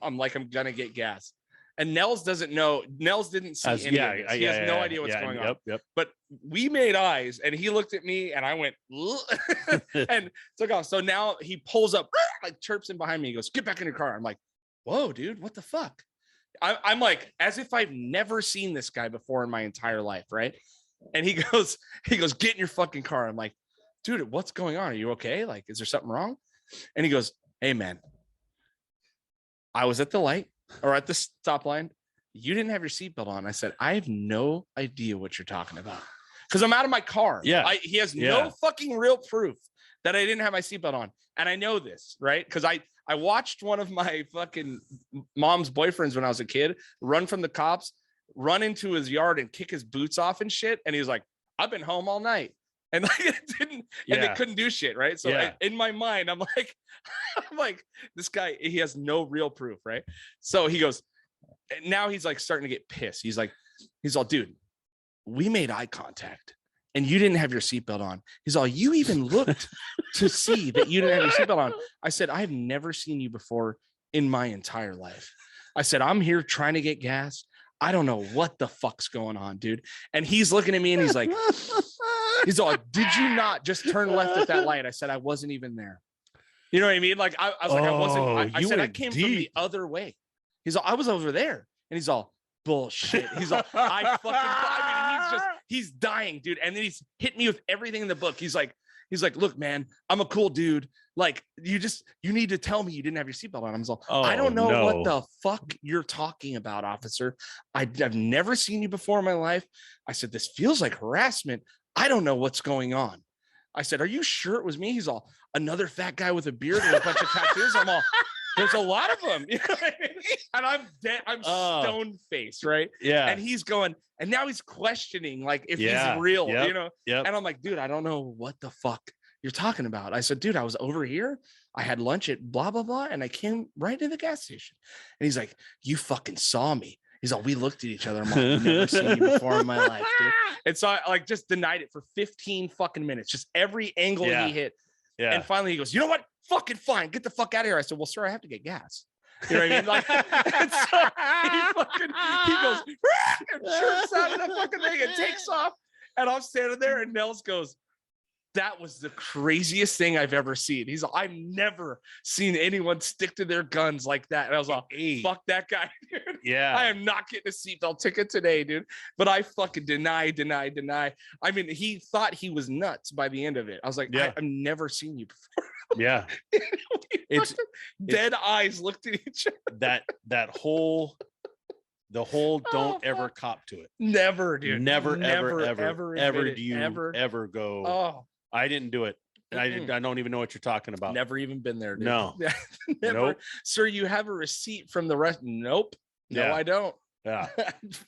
Speaker 2: gonna get gas. And Nels doesn't know. Nels didn't see any of this. He has no idea what's going on.
Speaker 1: Yep.
Speaker 2: But we made eyes, and he looked at me, and I went and took off. So now he pulls up, like chirps in behind me. He goes, "Get back in your car." I'm like, "Whoa, dude, what the fuck?" I'm like, as if I've never seen this guy before in my entire life, right? And he goes, "Get in your fucking car." I'm like, "Dude, what's going on? Are you okay? Like, is there something wrong?" And he goes, "Hey, man, I was at the light." Or at the stop line, you didn't have your seatbelt on. I said, I have no idea what you're talking about because I'm out of my car.
Speaker 1: Yeah.
Speaker 2: He has no fucking real proof that I didn't have my seatbelt on. And I know this, right? Because I watched one of my fucking mom's boyfriends when I was a kid run from the cops, run into his yard and kick his boots off and shit. And he was like, I've been home all night. And like it didn't, and they couldn't do shit, right? So in my mind, I'm like, this guy, he has no real proof, right? So he goes, now he's like starting to get pissed. He's all, dude, we made eye contact, and you didn't have your seatbelt on. He's all, you even looked to see that you didn't have your seatbelt on. I said, I have never seen you before in my entire life. I said, I'm here trying to get gas. I don't know what the fuck's going on, dude. And he's looking at me and he's like, he's all, did you not just turn left at that light? I said, I wasn't even there. You know what I mean? Like, I was like, I wasn't, I said, I came from the other way. He's all, I was over there. And he's all, bullshit. He's all, he's dying, dude. And then he's hit me with everything in the book. He's like, look, man, I'm a cool dude. Like, you need to tell me you didn't have your seatbelt on. I'm all, I don't know what the fuck you're talking about, officer. I've never seen you before in my life. I said, this feels like harassment. I don't know what's going on. I said, are you sure it was me? He's all, another fat guy with a beard and a bunch of tattoos. I'm all, There's a lot of them. You know what I mean? And I'm dead. I'm stone faced, right?
Speaker 1: Yeah.
Speaker 2: And he's going, and now he's questioning like if he's real, you know? And I'm like, dude, I don't know what the fuck you're talking about. I said, dude, I was over here. I had lunch at blah, blah, blah. And I came right to the gas station. And he's like, you fucking saw me. He's like, we looked at each other. I'm like, I've never seen you before in my life, dude. And so I like just denied it for 15 fucking minutes, just every angle he hit. Yeah. And finally he goes, you know what? Fucking fine. Get the fuck out of here. I said, well, sir, I have to get gas. You know what I mean? Like, and so he goes, and chirps out of that fucking thing and takes off. And I'm standing there and Nels goes, that was the craziest thing I've ever seen. He's like, I've never seen anyone stick to their guns like that. And I was like, fuck that guy, dude. Yeah. I am not getting a seatbelt ticket today, dude. But I fucking deny. I mean, he thought he was nuts by the end of it. I was like, I've never seen you before.
Speaker 1: Yeah.
Speaker 2: It's dead eyes looked at each other.
Speaker 1: The whole don't ever cop to it.
Speaker 2: Never, dude.
Speaker 1: Never do you ever go, oh, I didn't do it. I don't even know what you're talking about.
Speaker 2: Never even been there, dude.
Speaker 1: No.
Speaker 2: Never. Nope. Sir, you have a receipt from the rest. Nope. No, I don't.
Speaker 1: Yeah.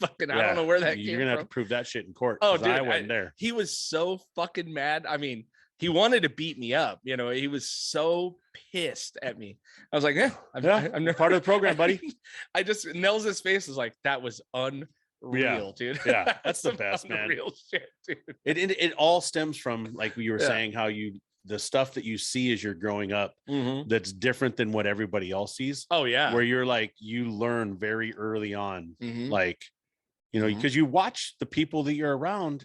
Speaker 2: Fucking, I don't know where that came from.
Speaker 1: You're gonna have to prove that shit in court.
Speaker 2: Oh, dude,
Speaker 1: I wasn't there.
Speaker 2: He was so fucking mad. I mean, he wanted to beat me up. You know, he was so pissed at me. I was like, I'm
Speaker 1: part of the program, buddy.
Speaker 2: I just, Nels' face is like, that was unreal, dude.
Speaker 1: Yeah, that's the best, man.
Speaker 2: Real shit, dude.
Speaker 1: It all stems from, like you were saying, how the stuff that you see as you're growing up that's different than what everybody else sees.
Speaker 2: Oh yeah.
Speaker 1: Where you're like, you learn very early on, like, you know, because you watch the people that you're around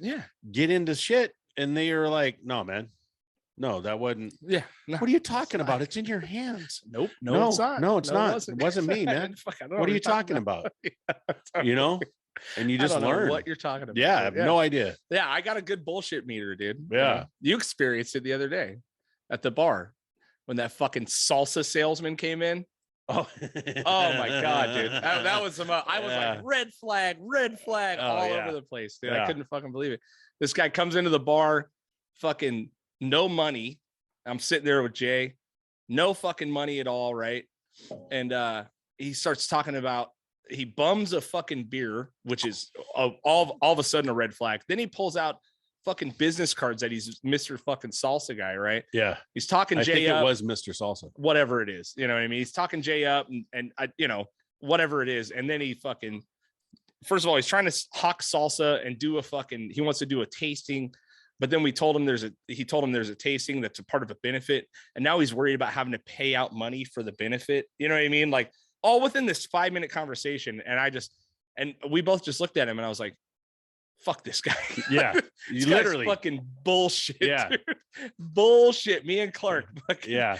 Speaker 1: get into shit and they are like, no, man. No, that wasn't.
Speaker 2: Yeah. No,
Speaker 1: what are you talking about? It's in your hands.
Speaker 2: Nope. No, it's not.
Speaker 1: No, it's not. It wasn't me, man. What are you talking about? You know? And you just learn
Speaker 2: what you're talking about.
Speaker 1: Yeah, I have no idea.
Speaker 2: Yeah, I got a good bullshit meter, dude.
Speaker 1: Yeah.
Speaker 2: You experienced it the other day at the bar when that fucking salsa salesman came in. Oh my God, dude. That was some, I was like, red flag all over the place, dude. I couldn't fucking believe it. This guy comes into the bar, fucking no money. I'm sitting there with Jay, no fucking money at all, right? And he starts talking about, he bums a fucking beer, which is all of a sudden a red flag. Then he pulls out fucking business cards that he's Mr. fucking Salsa guy, right?
Speaker 1: Yeah.
Speaker 2: He's talking Jay up.
Speaker 1: It was Mr. Salsa.
Speaker 2: Whatever it is. You know what I mean? He's talking Jay up and you know, whatever it is. And then he fucking, first of all, he's trying to hawk salsa and do he wants to do a tasting. But then he told him there's a tasting that's a part of a benefit. And now he's worried about having to pay out money for the benefit. You know what I mean? Like all within this 5-minute conversation. And we both just looked at him and I was like, fuck this guy.
Speaker 1: Yeah. You literally
Speaker 2: fucking bullshit.
Speaker 1: Yeah.
Speaker 2: Dude. Bullshit. Me and Clark. Fucking,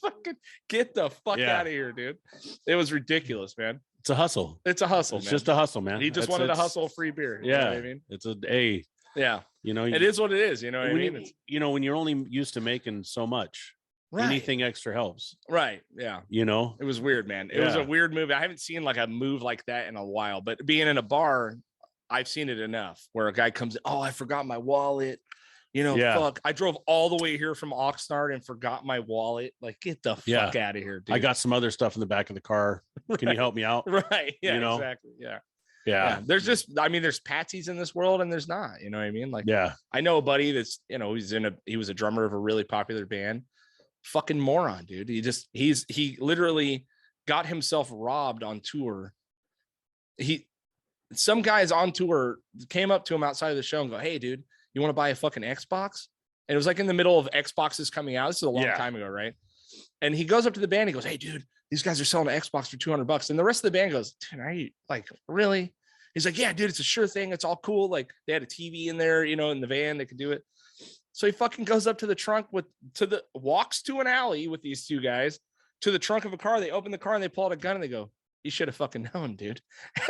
Speaker 2: fucking get the fuck out of here, dude. It was ridiculous, man.
Speaker 1: It's a hustle.
Speaker 2: It's a hustle.
Speaker 1: It's just a hustle, man.
Speaker 2: He just wanted to hustle free beer. You know what I mean?
Speaker 1: It's
Speaker 2: yeah.
Speaker 1: You know,
Speaker 2: it is what it is. You know what I mean?
Speaker 1: You know, when you're only used to making so much, anything extra helps.
Speaker 2: Right. Yeah.
Speaker 1: You know,
Speaker 2: it was weird, man. It was a weird move. I haven't seen like a move like that in a while, but being in a bar, I've seen it enough where a guy comes in, oh, I forgot my wallet. You know, fuck. I drove all the way here from Oxnard and forgot my wallet. Like, get the fuck out of here, dude.
Speaker 1: I got some other stuff in the back of the car. Can you help me out?
Speaker 2: Right. Yeah,
Speaker 1: you know?
Speaker 2: Exactly. Yeah. There's just, I mean, there's patsies in this world and there's not, you know what I mean? Like, I know a buddy that's, you know, he was a drummer of a really popular band. Fucking moron, dude. He literally got himself robbed on tour. Some guys on tour came up to him outside of the show and go, hey, dude, you want to buy a fucking Xbox? And it was like in the middle of Xboxes coming out. This is a long time ago, right? And he goes up to the band. He goes, hey, dude, these guys are selling an Xbox for $200. And the rest of the band goes, dude, are you like, really? He's like, yeah, dude, it's a sure thing. It's all cool. Like they had a TV in there, you know, in the van, they could do it. So he fucking goes up to the trunk walks to an alley with these two guys to the trunk of a car. They open the car and they pull out a gun and they go, you should have fucking known, dude.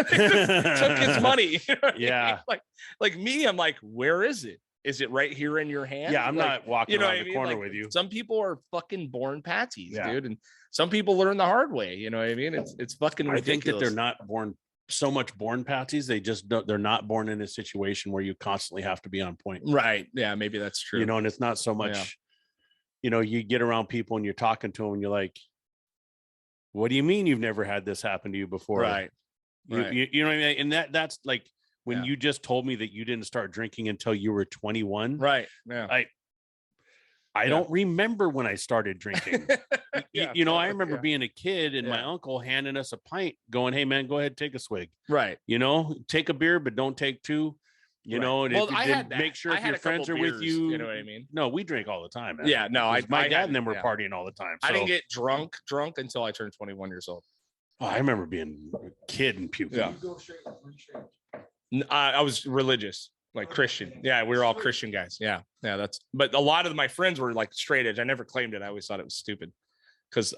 Speaker 2: They just took his money. You know I mean? Like me, I'm like, where is it? Is it right here in your hand?
Speaker 1: Yeah, I'm not walking around the corner
Speaker 2: like,
Speaker 1: with you.
Speaker 2: Some people are fucking born patsies, dude. And some people learn the hard way. You know what I mean? It's fucking ridiculous. I think that
Speaker 1: they're not born patsies. They're not born in a situation where you constantly have to be on point.
Speaker 2: Right. Yeah, maybe that's true.
Speaker 1: You know, and it's not so much, you know, you get around people and you're talking to them and you're like, What do you mean you've never had this happen to you before?
Speaker 2: Right.
Speaker 1: You know what I mean? And that's like when
Speaker 2: Yeah.
Speaker 1: you just told me that you didn't start drinking until you were 21.
Speaker 2: Right. Yeah.
Speaker 1: I don't remember when I started drinking. You know, I remember
Speaker 2: Yeah.
Speaker 1: being a kid and my
Speaker 2: Yeah.
Speaker 1: uncle handing us a pint going, hey man, go ahead, take a swig.
Speaker 2: Right.
Speaker 1: You know, take a beer, but don't take two. You
Speaker 2: Right.
Speaker 1: know, and
Speaker 2: Well,
Speaker 1: if you
Speaker 2: I
Speaker 1: did,
Speaker 2: had that.
Speaker 1: make sure
Speaker 2: I
Speaker 1: if
Speaker 2: had
Speaker 1: your
Speaker 2: a couple
Speaker 1: friends are with
Speaker 2: beers,
Speaker 1: you.
Speaker 2: you know what I mean?
Speaker 1: No, we drink all the time, man.
Speaker 2: Yeah, no,
Speaker 1: my dad and them were
Speaker 2: yeah.
Speaker 1: partying all the time.
Speaker 2: I
Speaker 1: So-
Speaker 2: didn't get drunk until I turned 21 years old.
Speaker 1: Oh, I remember being a kid and puking.
Speaker 2: Yeah. I was religious, like Christian. Yeah, we were all Christian guys. Yeah, but a lot of my friends were like straight edge. I never claimed it. I always thought it was stupid because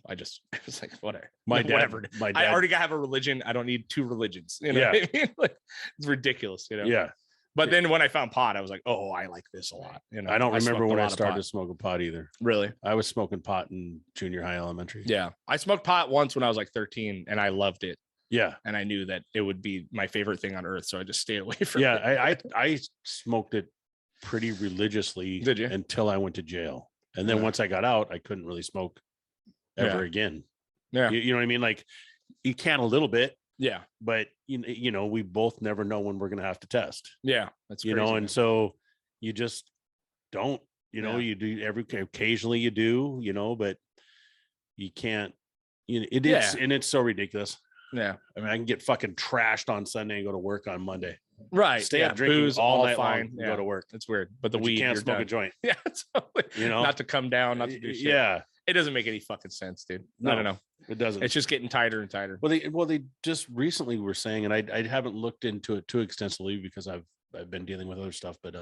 Speaker 2: I just it was like whatever.
Speaker 1: My dad,
Speaker 2: whatever.
Speaker 1: my
Speaker 2: I
Speaker 1: dad,
Speaker 2: already have a religion. I don't need two religions. You know
Speaker 1: Yeah.
Speaker 2: what I mean? Like, it's ridiculous.
Speaker 1: yeah.
Speaker 2: But then when I found pot, I was like, oh, I like this a lot.
Speaker 1: I don't remember
Speaker 2: smoked
Speaker 1: when
Speaker 2: a
Speaker 1: I
Speaker 2: lot of
Speaker 1: started
Speaker 2: pot.
Speaker 1: smoking pot either.
Speaker 2: Really?
Speaker 1: I was smoking pot in junior high, elementary.
Speaker 2: Yeah. I smoked pot once when I was like 13 and I loved it.
Speaker 1: Yeah.
Speaker 2: And I knew that it would be my favorite thing on earth. So I just stayed away from
Speaker 1: Yeah.
Speaker 2: it.
Speaker 1: I smoked it pretty religiously
Speaker 2: Did you?
Speaker 1: until I went to jail. And then
Speaker 2: Yeah.
Speaker 1: once I got out, I couldn't really smoke ever
Speaker 2: Yeah.
Speaker 1: again.
Speaker 2: Yeah.
Speaker 1: You know what I mean? Like you can a little bit,
Speaker 2: Yeah.
Speaker 1: but you know, we both never know when we're going to have to test,
Speaker 2: Yeah. That's
Speaker 1: you
Speaker 2: crazy,
Speaker 1: know?
Speaker 2: man.
Speaker 1: And so you just don't,
Speaker 2: Yeah.
Speaker 1: you do occasionally you do, but you can't, it is,
Speaker 2: Yeah.
Speaker 1: and it's so ridiculous.
Speaker 2: Yeah.
Speaker 1: I mean, I can get fucking trashed on Sunday and go to work on Monday.
Speaker 2: Right.
Speaker 1: Stay
Speaker 2: yeah.
Speaker 1: up drinking
Speaker 2: Booze,
Speaker 1: all night
Speaker 2: fine.
Speaker 1: long and
Speaker 2: Yeah.
Speaker 1: go to work.
Speaker 2: It's weird. But the
Speaker 1: But
Speaker 2: weed,
Speaker 1: you can't
Speaker 2: you're
Speaker 1: smoke
Speaker 2: done.
Speaker 1: a joint.
Speaker 2: Yeah.
Speaker 1: You know?
Speaker 2: Not to come down, not to do shit.
Speaker 1: Yeah,
Speaker 2: It doesn't make any fucking sense, dude.
Speaker 1: No.
Speaker 2: I don't know.
Speaker 1: it doesn't.
Speaker 2: It's just getting tighter and tighter.
Speaker 1: Well, they just recently were saying, and I haven't looked into it too extensively because I've been dealing with other stuff, but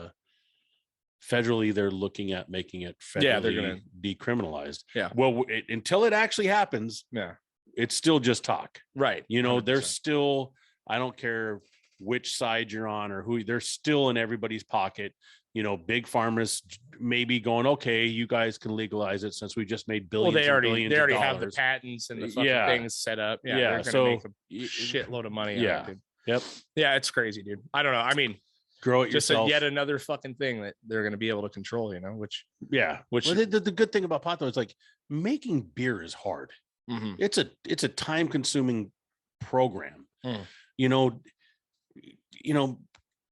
Speaker 1: federally they're looking at making it federally
Speaker 2: Yeah, they're gonna-
Speaker 1: decriminalized.
Speaker 2: Yeah.
Speaker 1: Well, until it actually happens,
Speaker 2: Yeah.
Speaker 1: it's still just talk.
Speaker 2: Right.
Speaker 1: They're
Speaker 2: 100%.
Speaker 1: still, I don't care which side you're on or who, they're still in everybody's pocket. Big farmers maybe going, okay, you guys can legalize it since we just made
Speaker 2: Well,
Speaker 1: billions.
Speaker 2: they
Speaker 1: and
Speaker 2: already
Speaker 1: billions
Speaker 2: have
Speaker 1: of
Speaker 2: the
Speaker 1: dollars.
Speaker 2: patents and the fucking
Speaker 1: Yeah.
Speaker 2: things set up. Yeah.
Speaker 1: Yeah,
Speaker 2: They're gonna
Speaker 1: so-
Speaker 2: make a shitload of money.
Speaker 1: Yeah.
Speaker 2: Out of it, dude.
Speaker 1: Yep.
Speaker 2: Yeah, it's crazy, dude. I don't know. I mean,
Speaker 1: Grow it
Speaker 2: just
Speaker 1: yourself.
Speaker 2: yet another fucking thing that they're going to be able to control, which
Speaker 1: Yeah.
Speaker 2: Which-
Speaker 1: Well, the good thing about pot though is like making beer is hard. It's a time consuming program.
Speaker 2: Mm.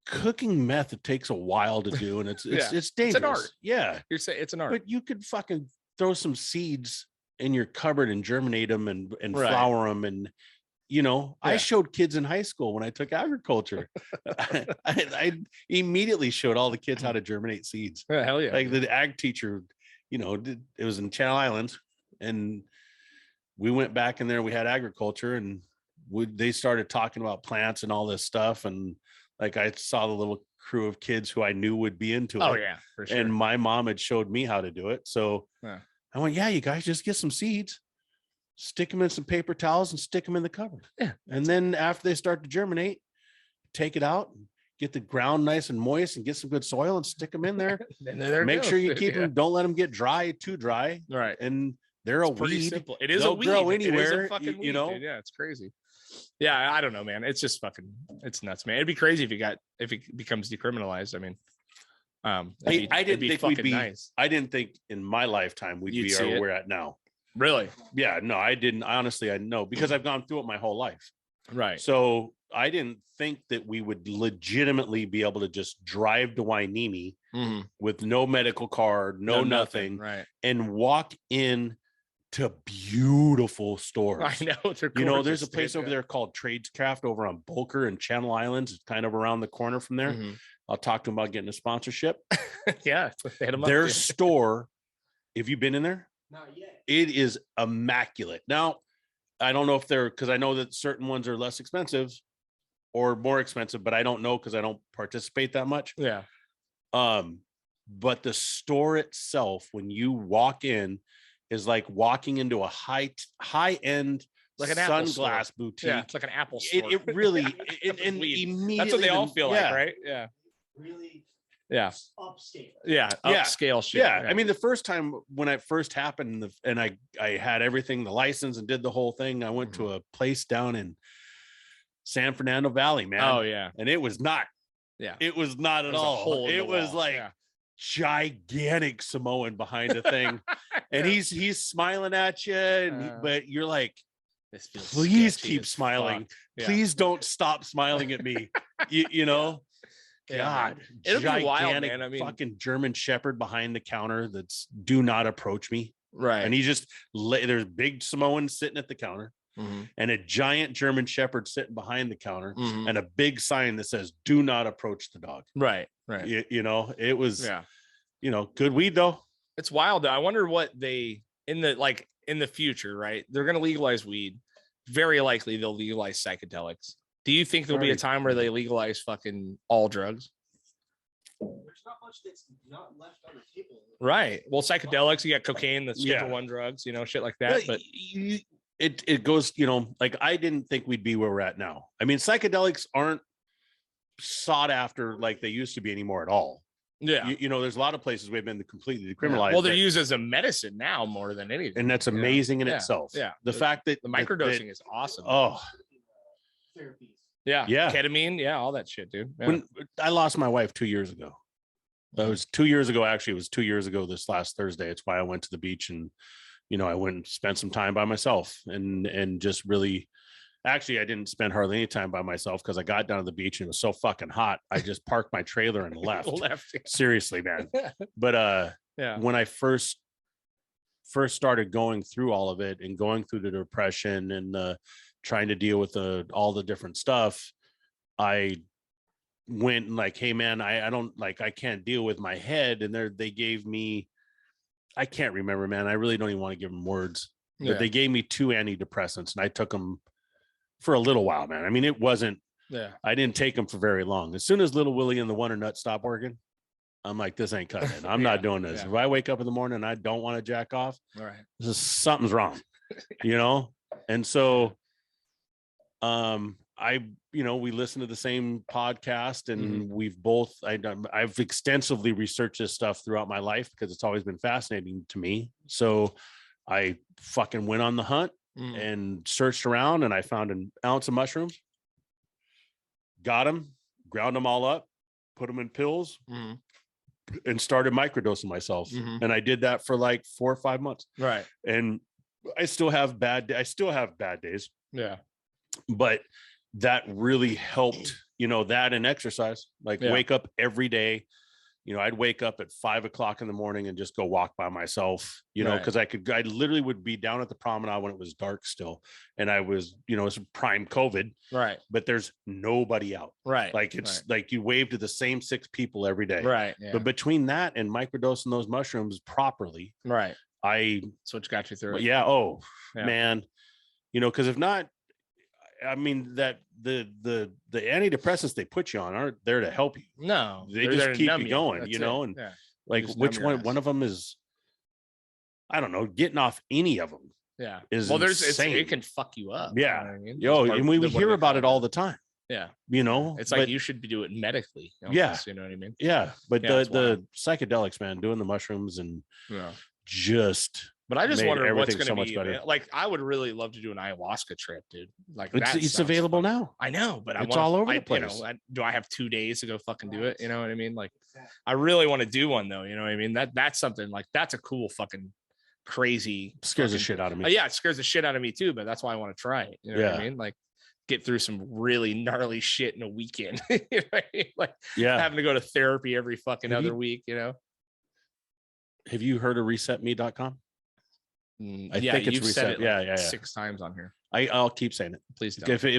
Speaker 1: Cooking meth, it takes a while to do, and it's
Speaker 2: Yeah.
Speaker 1: it's dangerous.
Speaker 2: art.
Speaker 1: Yeah.
Speaker 2: you're saying it's an art.
Speaker 1: But you could fucking throw some seeds in your cupboard and germinate them and
Speaker 2: Right.
Speaker 1: flower them. And, I
Speaker 2: Yeah.
Speaker 1: showed kids in high school when I took agriculture. I immediately showed all the kids how to germinate seeds.
Speaker 2: Yeah, hell yeah.
Speaker 1: Like the ag teacher, it was in Channel Islands, and we went back in there. We had agriculture, and they started talking about plants and all this stuff. And like I saw the little crew of kids who I knew would be into
Speaker 2: Oh
Speaker 1: it.
Speaker 2: yeah, for sure.
Speaker 1: And my mom had showed me how to do it. So
Speaker 2: Yeah.
Speaker 1: I went, yeah, you guys just get some seeds, stick them in some paper towels and stick them in the cupboard.
Speaker 2: Yeah.
Speaker 1: And then after they start to germinate, take it out, get the ground nice and moist and get some good soil and stick them in there.
Speaker 2: And there
Speaker 1: Make
Speaker 2: goes.
Speaker 1: sure you keep
Speaker 2: Yeah.
Speaker 1: them, don't let them get too dry.
Speaker 2: Right.
Speaker 1: And they're a
Speaker 2: It's pretty
Speaker 1: weed.
Speaker 2: simple. It is
Speaker 1: They'll
Speaker 2: a weed.
Speaker 1: grow
Speaker 2: It is a
Speaker 1: anywhere,
Speaker 2: fucking
Speaker 1: you
Speaker 2: weed,
Speaker 1: know?
Speaker 2: dude. Yeah, it's crazy. Yeah, I don't know, man. It's just fucking. It's nuts, man. It'd be crazy if it becomes decriminalized. I mean,
Speaker 1: I didn't think we'd
Speaker 2: fucking
Speaker 1: be,
Speaker 2: nice.
Speaker 1: I didn't think in my lifetime we'd
Speaker 2: You'd
Speaker 1: be
Speaker 2: see
Speaker 1: where
Speaker 2: it.
Speaker 1: we're at now.
Speaker 2: Really?
Speaker 1: Yeah, no, I didn't. Honestly, I know because I've gone through it my whole life.
Speaker 2: Right.
Speaker 1: So I didn't think that we would legitimately be able to just drive to Wainimi
Speaker 2: Mhm.
Speaker 1: with no medical card, no nothing,
Speaker 2: Right.
Speaker 1: and walk in to beautiful stores.
Speaker 2: I know. They're
Speaker 1: There's a
Speaker 2: gorgeous,
Speaker 1: place
Speaker 2: dude.
Speaker 1: over there called Tradescraft over on Boulker and Channel Islands. It's kind of around the corner from there.
Speaker 2: Mhm.
Speaker 1: I'll talk to them about getting a sponsorship.
Speaker 2: Yeah. Hit 'em up,
Speaker 1: Their
Speaker 2: dude.
Speaker 1: store, have you been in there?
Speaker 4: Not yet.
Speaker 1: It is immaculate. Now, I don't know if because I know that certain ones are less expensive or more expensive, but I don't know because I don't participate that much.
Speaker 2: Yeah.
Speaker 1: But the store itself, when you walk in, is like walking into a high end
Speaker 2: Like an Apple
Speaker 1: sunglass
Speaker 2: store.
Speaker 1: boutique.
Speaker 2: Yeah. It's like an Apple store.
Speaker 1: It really
Speaker 2: It's
Speaker 1: and
Speaker 2: weed.
Speaker 1: immediately
Speaker 2: That's what they all feel
Speaker 1: yeah.
Speaker 2: like, right? Yeah.
Speaker 4: Really
Speaker 2: Yeah.
Speaker 4: upscale.
Speaker 2: Yeah.
Speaker 1: Yeah.
Speaker 2: Upscale shit.
Speaker 1: Yeah, I mean, the first time when it first happened, and I had everything, the license, and did the whole thing. I went to a place down in San Fernando Valley, man.
Speaker 2: Oh yeah.
Speaker 1: And it was not.
Speaker 2: Yeah.
Speaker 1: It was not
Speaker 2: There
Speaker 1: at
Speaker 2: was a
Speaker 1: all.
Speaker 2: hole in
Speaker 1: It
Speaker 2: the
Speaker 1: was
Speaker 2: wall.
Speaker 1: like
Speaker 2: Yeah.
Speaker 1: gigantic Samoan behind the thing, and he's smiling at you, but you're like,
Speaker 2: this feels
Speaker 1: please
Speaker 2: sketchy
Speaker 1: keep
Speaker 2: as
Speaker 1: smiling.
Speaker 2: fuck. Yeah.
Speaker 1: Please don't stop smiling at me. You know, God,
Speaker 2: it'll be
Speaker 1: gigantic
Speaker 2: wild, man. I mean,
Speaker 1: fucking German Shepherd behind the counter. That's do not approach me.
Speaker 2: right.
Speaker 1: And he just there's big Samoan sitting at the counter. And a giant German Shepherd sitting behind the counter, and a big sign that says "Do not approach the dog."
Speaker 2: Right.
Speaker 1: You know, it was, you know, good weed though.
Speaker 2: It's wild though. I wonder what they in the future, right? They're going to legalize weed. Very likely they'll legalize psychedelics. Do you think there'll be a time where they legalize fucking all drugs?
Speaker 4: There's not much that's not left on the table.
Speaker 2: Right. Well, psychedelics, you got cocaine, the Schedule 1 drugs, you know, shit like that. But
Speaker 1: it goes, you know, like I didn't think we'd be where we're at now. I mean, psychedelics aren't sought after like they used to be anymore at all.
Speaker 2: Yeah.
Speaker 1: You know, there's a lot of places we've been completely decriminalized.
Speaker 2: Well, they're used as a medicine now more than anything.
Speaker 1: And that's amazing in itself.
Speaker 2: Yeah.
Speaker 1: The fact that
Speaker 2: the microdosing is awesome.
Speaker 1: Oh,
Speaker 4: Therapies.
Speaker 2: Yeah.
Speaker 1: Yeah.
Speaker 2: Ketamine. Yeah. All that shit, dude. Yeah.
Speaker 1: When I lost my wife 2 years ago, it was 2 years ago. Actually, it was 2 years ago this last Thursday. It's why I went to the beach and, you know, I went and spent some time by myself and just really, actually, I didn't spend hardly any time by myself because I got down to the beach and it was so fucking hot. I just parked my trailer and left. Seriously, man. But when I first started going through all of it and going through the depression and trying to deal with all the different stuff, I went like, hey man, I can't deal with my head. And they gave me, I can't remember, man. I really don't even want to give them words, but they gave me 2 antidepressants and I took them for a little while, man. I mean, it wasn't, I didn't take them for very long. As soon as Little Willie and the Wonder Nut stopped working, I'm like, this ain't cutting it. I'm not doing this. If I wake up in the morning and I don't want to jack off, something's wrong, you know? And so, we listen to the same podcast and we've both, I've extensively researched this stuff throughout my life because it's always been fascinating to me. So I fucking went on the hunt and searched around and I found an ounce of mushrooms, got them, ground them all up, put them in pills and started microdosing myself. And I did that for like 4 or 5 months.
Speaker 2: Right.
Speaker 1: And I still have bad days.
Speaker 2: Yeah.
Speaker 1: But that really helped, you know, that and exercise, like wake up every day. You know, I'd wake up at 5 o'clock in the morning and just go walk by myself, you know, because I literally would be down at the promenade when it was dark still. And I was, you know, it's prime COVID. Right. But there's nobody out. Right. Like it's like you wave to the same 6 people every day. Right. Yeah. But between that and microdosing those mushrooms properly. Right.
Speaker 2: So what got you through it?
Speaker 1: Yeah. Oh, man. You know, because if not, I mean, that the antidepressants they put you on aren't there to help you. No, they just keep you going, you know, and like which one of them is, I don't know, getting off any of them. Yeah. Is insane.
Speaker 2: It can fuck you up.
Speaker 1: Yeah. You know what I mean? Yo, and we hear about it all the time. Yeah. You know,
Speaker 2: it's like you should be doing it medically. Almost, you know what I mean?
Speaker 1: Yeah. But the psychedelics, man, doing the mushrooms and just.
Speaker 2: But I just wonder what's going to be better. Like, I would really love to do an ayahuasca trip, dude. Like,
Speaker 1: it's available now.
Speaker 2: I know, but
Speaker 1: it's all over the place.
Speaker 2: You know, do I have 2 days to go fucking do it? You know what I mean? Like, I really want to do one though. You know what I mean? That's something like that's a cool fucking crazy.
Speaker 1: Scares the shit out of me.
Speaker 2: Yeah, it scares the shit out of me too. But that's why I want to try it. You know what I mean? Like, get through some really gnarly shit in a weekend. You know what I mean? Like, having to go to therapy every fucking other week. You know?
Speaker 1: Have you heard of resetme.com?
Speaker 2: I think it's reset. Like 6 times on here.
Speaker 1: I'll keep saying it.
Speaker 2: Please don't.
Speaker 1: If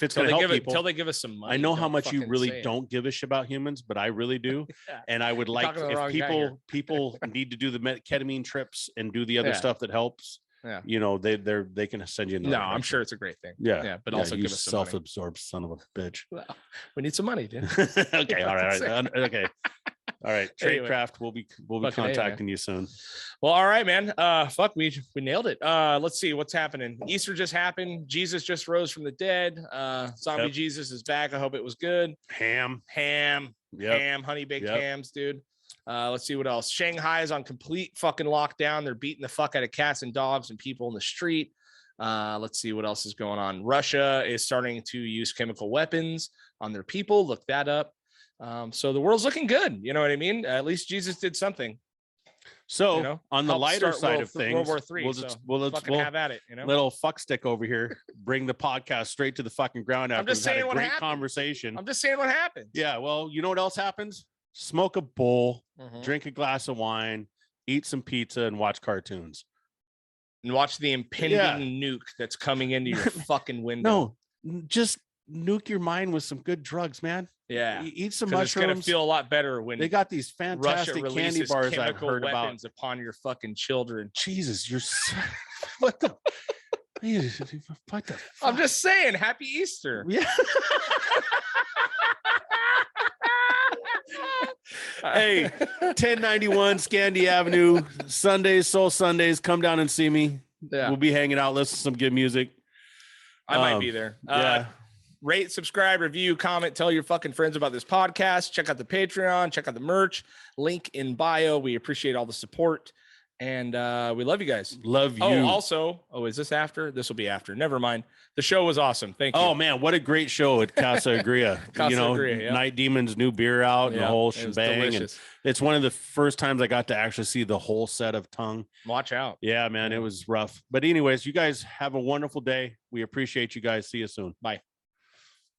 Speaker 1: it's going to help people,
Speaker 2: until they give us some money.
Speaker 1: I know how much you really don't give a shit about humans, but I really do. And I would like if people need to do the ketamine trips and do the other stuff that helps. Yeah, you know, they can send you.
Speaker 2: No, I'm sure it's a great thing. Yeah, but also give us some
Speaker 1: self-absorbed son of a bitch.
Speaker 2: Well, we need some money, dude.
Speaker 1: Okay, all right, okay. All right, Tradecraft, we'll be contacting you soon.
Speaker 2: Well, all right, man. Fuck, we nailed it. Let's see what's happening. Easter just happened. Jesus just rose from the dead. Zombie Jesus is back. I hope it was good.
Speaker 1: Ham,
Speaker 2: honey baked hams, dude. Let's see what else. Shanghai is on complete fucking lockdown. They're beating the fuck out of cats and dogs and people in the street. Let's see what else is going on. Russia is starting to use chemical weapons on their people. Look that up. So the world's looking good. You know what I mean? At least Jesus did something.
Speaker 1: So
Speaker 2: You know,
Speaker 1: on the
Speaker 2: helped
Speaker 1: lighter
Speaker 2: start
Speaker 1: side of things,
Speaker 2: World War III.
Speaker 1: we'll
Speaker 2: So
Speaker 1: just we'll
Speaker 2: fucking have at it. You know,
Speaker 1: little fuck stick over here, bring the podcast straight to the fucking ground after
Speaker 2: just
Speaker 1: we've had
Speaker 2: saying
Speaker 1: a
Speaker 2: what
Speaker 1: great
Speaker 2: happened.
Speaker 1: conversation.
Speaker 2: I'm just saying what happens.
Speaker 1: Yeah, well, you know what else happens? Smoke a bowl,
Speaker 2: Mhm.
Speaker 1: drink a glass of wine, eat some pizza, and watch cartoons.
Speaker 2: And watch the impending nuke that's coming into your fucking window.
Speaker 1: No, just nuke your mind with some good drugs, man.
Speaker 2: Yeah.
Speaker 1: Eat some
Speaker 2: 'Cause it's gonna
Speaker 1: mushrooms.
Speaker 2: feel a lot better when
Speaker 1: They got these
Speaker 2: Russia
Speaker 1: fantastic candy
Speaker 2: releases
Speaker 1: bars I've
Speaker 2: chemical
Speaker 1: heard about.
Speaker 2: weapons upon your fucking children.
Speaker 1: Jesus, you're what the what the
Speaker 2: I'm
Speaker 1: fuck?
Speaker 2: just saying, happy Easter.
Speaker 1: Yeah. Hey, 1091 Scandy Avenue, Sundays, Soul Sundays. Come down and see me.
Speaker 2: Yeah.
Speaker 1: We'll be hanging out, listen to some good music.
Speaker 2: I might be there.
Speaker 1: Yeah.
Speaker 2: Rate, subscribe, review, comment, tell your fucking friends about this podcast. Check out the Patreon, check out the merch, link in bio. We appreciate all the support, and we love you guys.
Speaker 1: Love you.
Speaker 2: Is this after? This will be after. Never mind. The show was awesome. Thank you.
Speaker 1: Oh man, what a great show at Casa Agria.
Speaker 2: Casa Agria, yeah.
Speaker 1: Night Demons new beer out and the whole
Speaker 2: it was
Speaker 1: shebang. And
Speaker 2: delicious.
Speaker 1: it's one of the first times I got to actually see the whole set of Tongue.
Speaker 2: Watch out.
Speaker 1: Yeah, man, it was rough. But anyways, you guys have a wonderful day. We appreciate you guys. See you soon.
Speaker 2: Bye.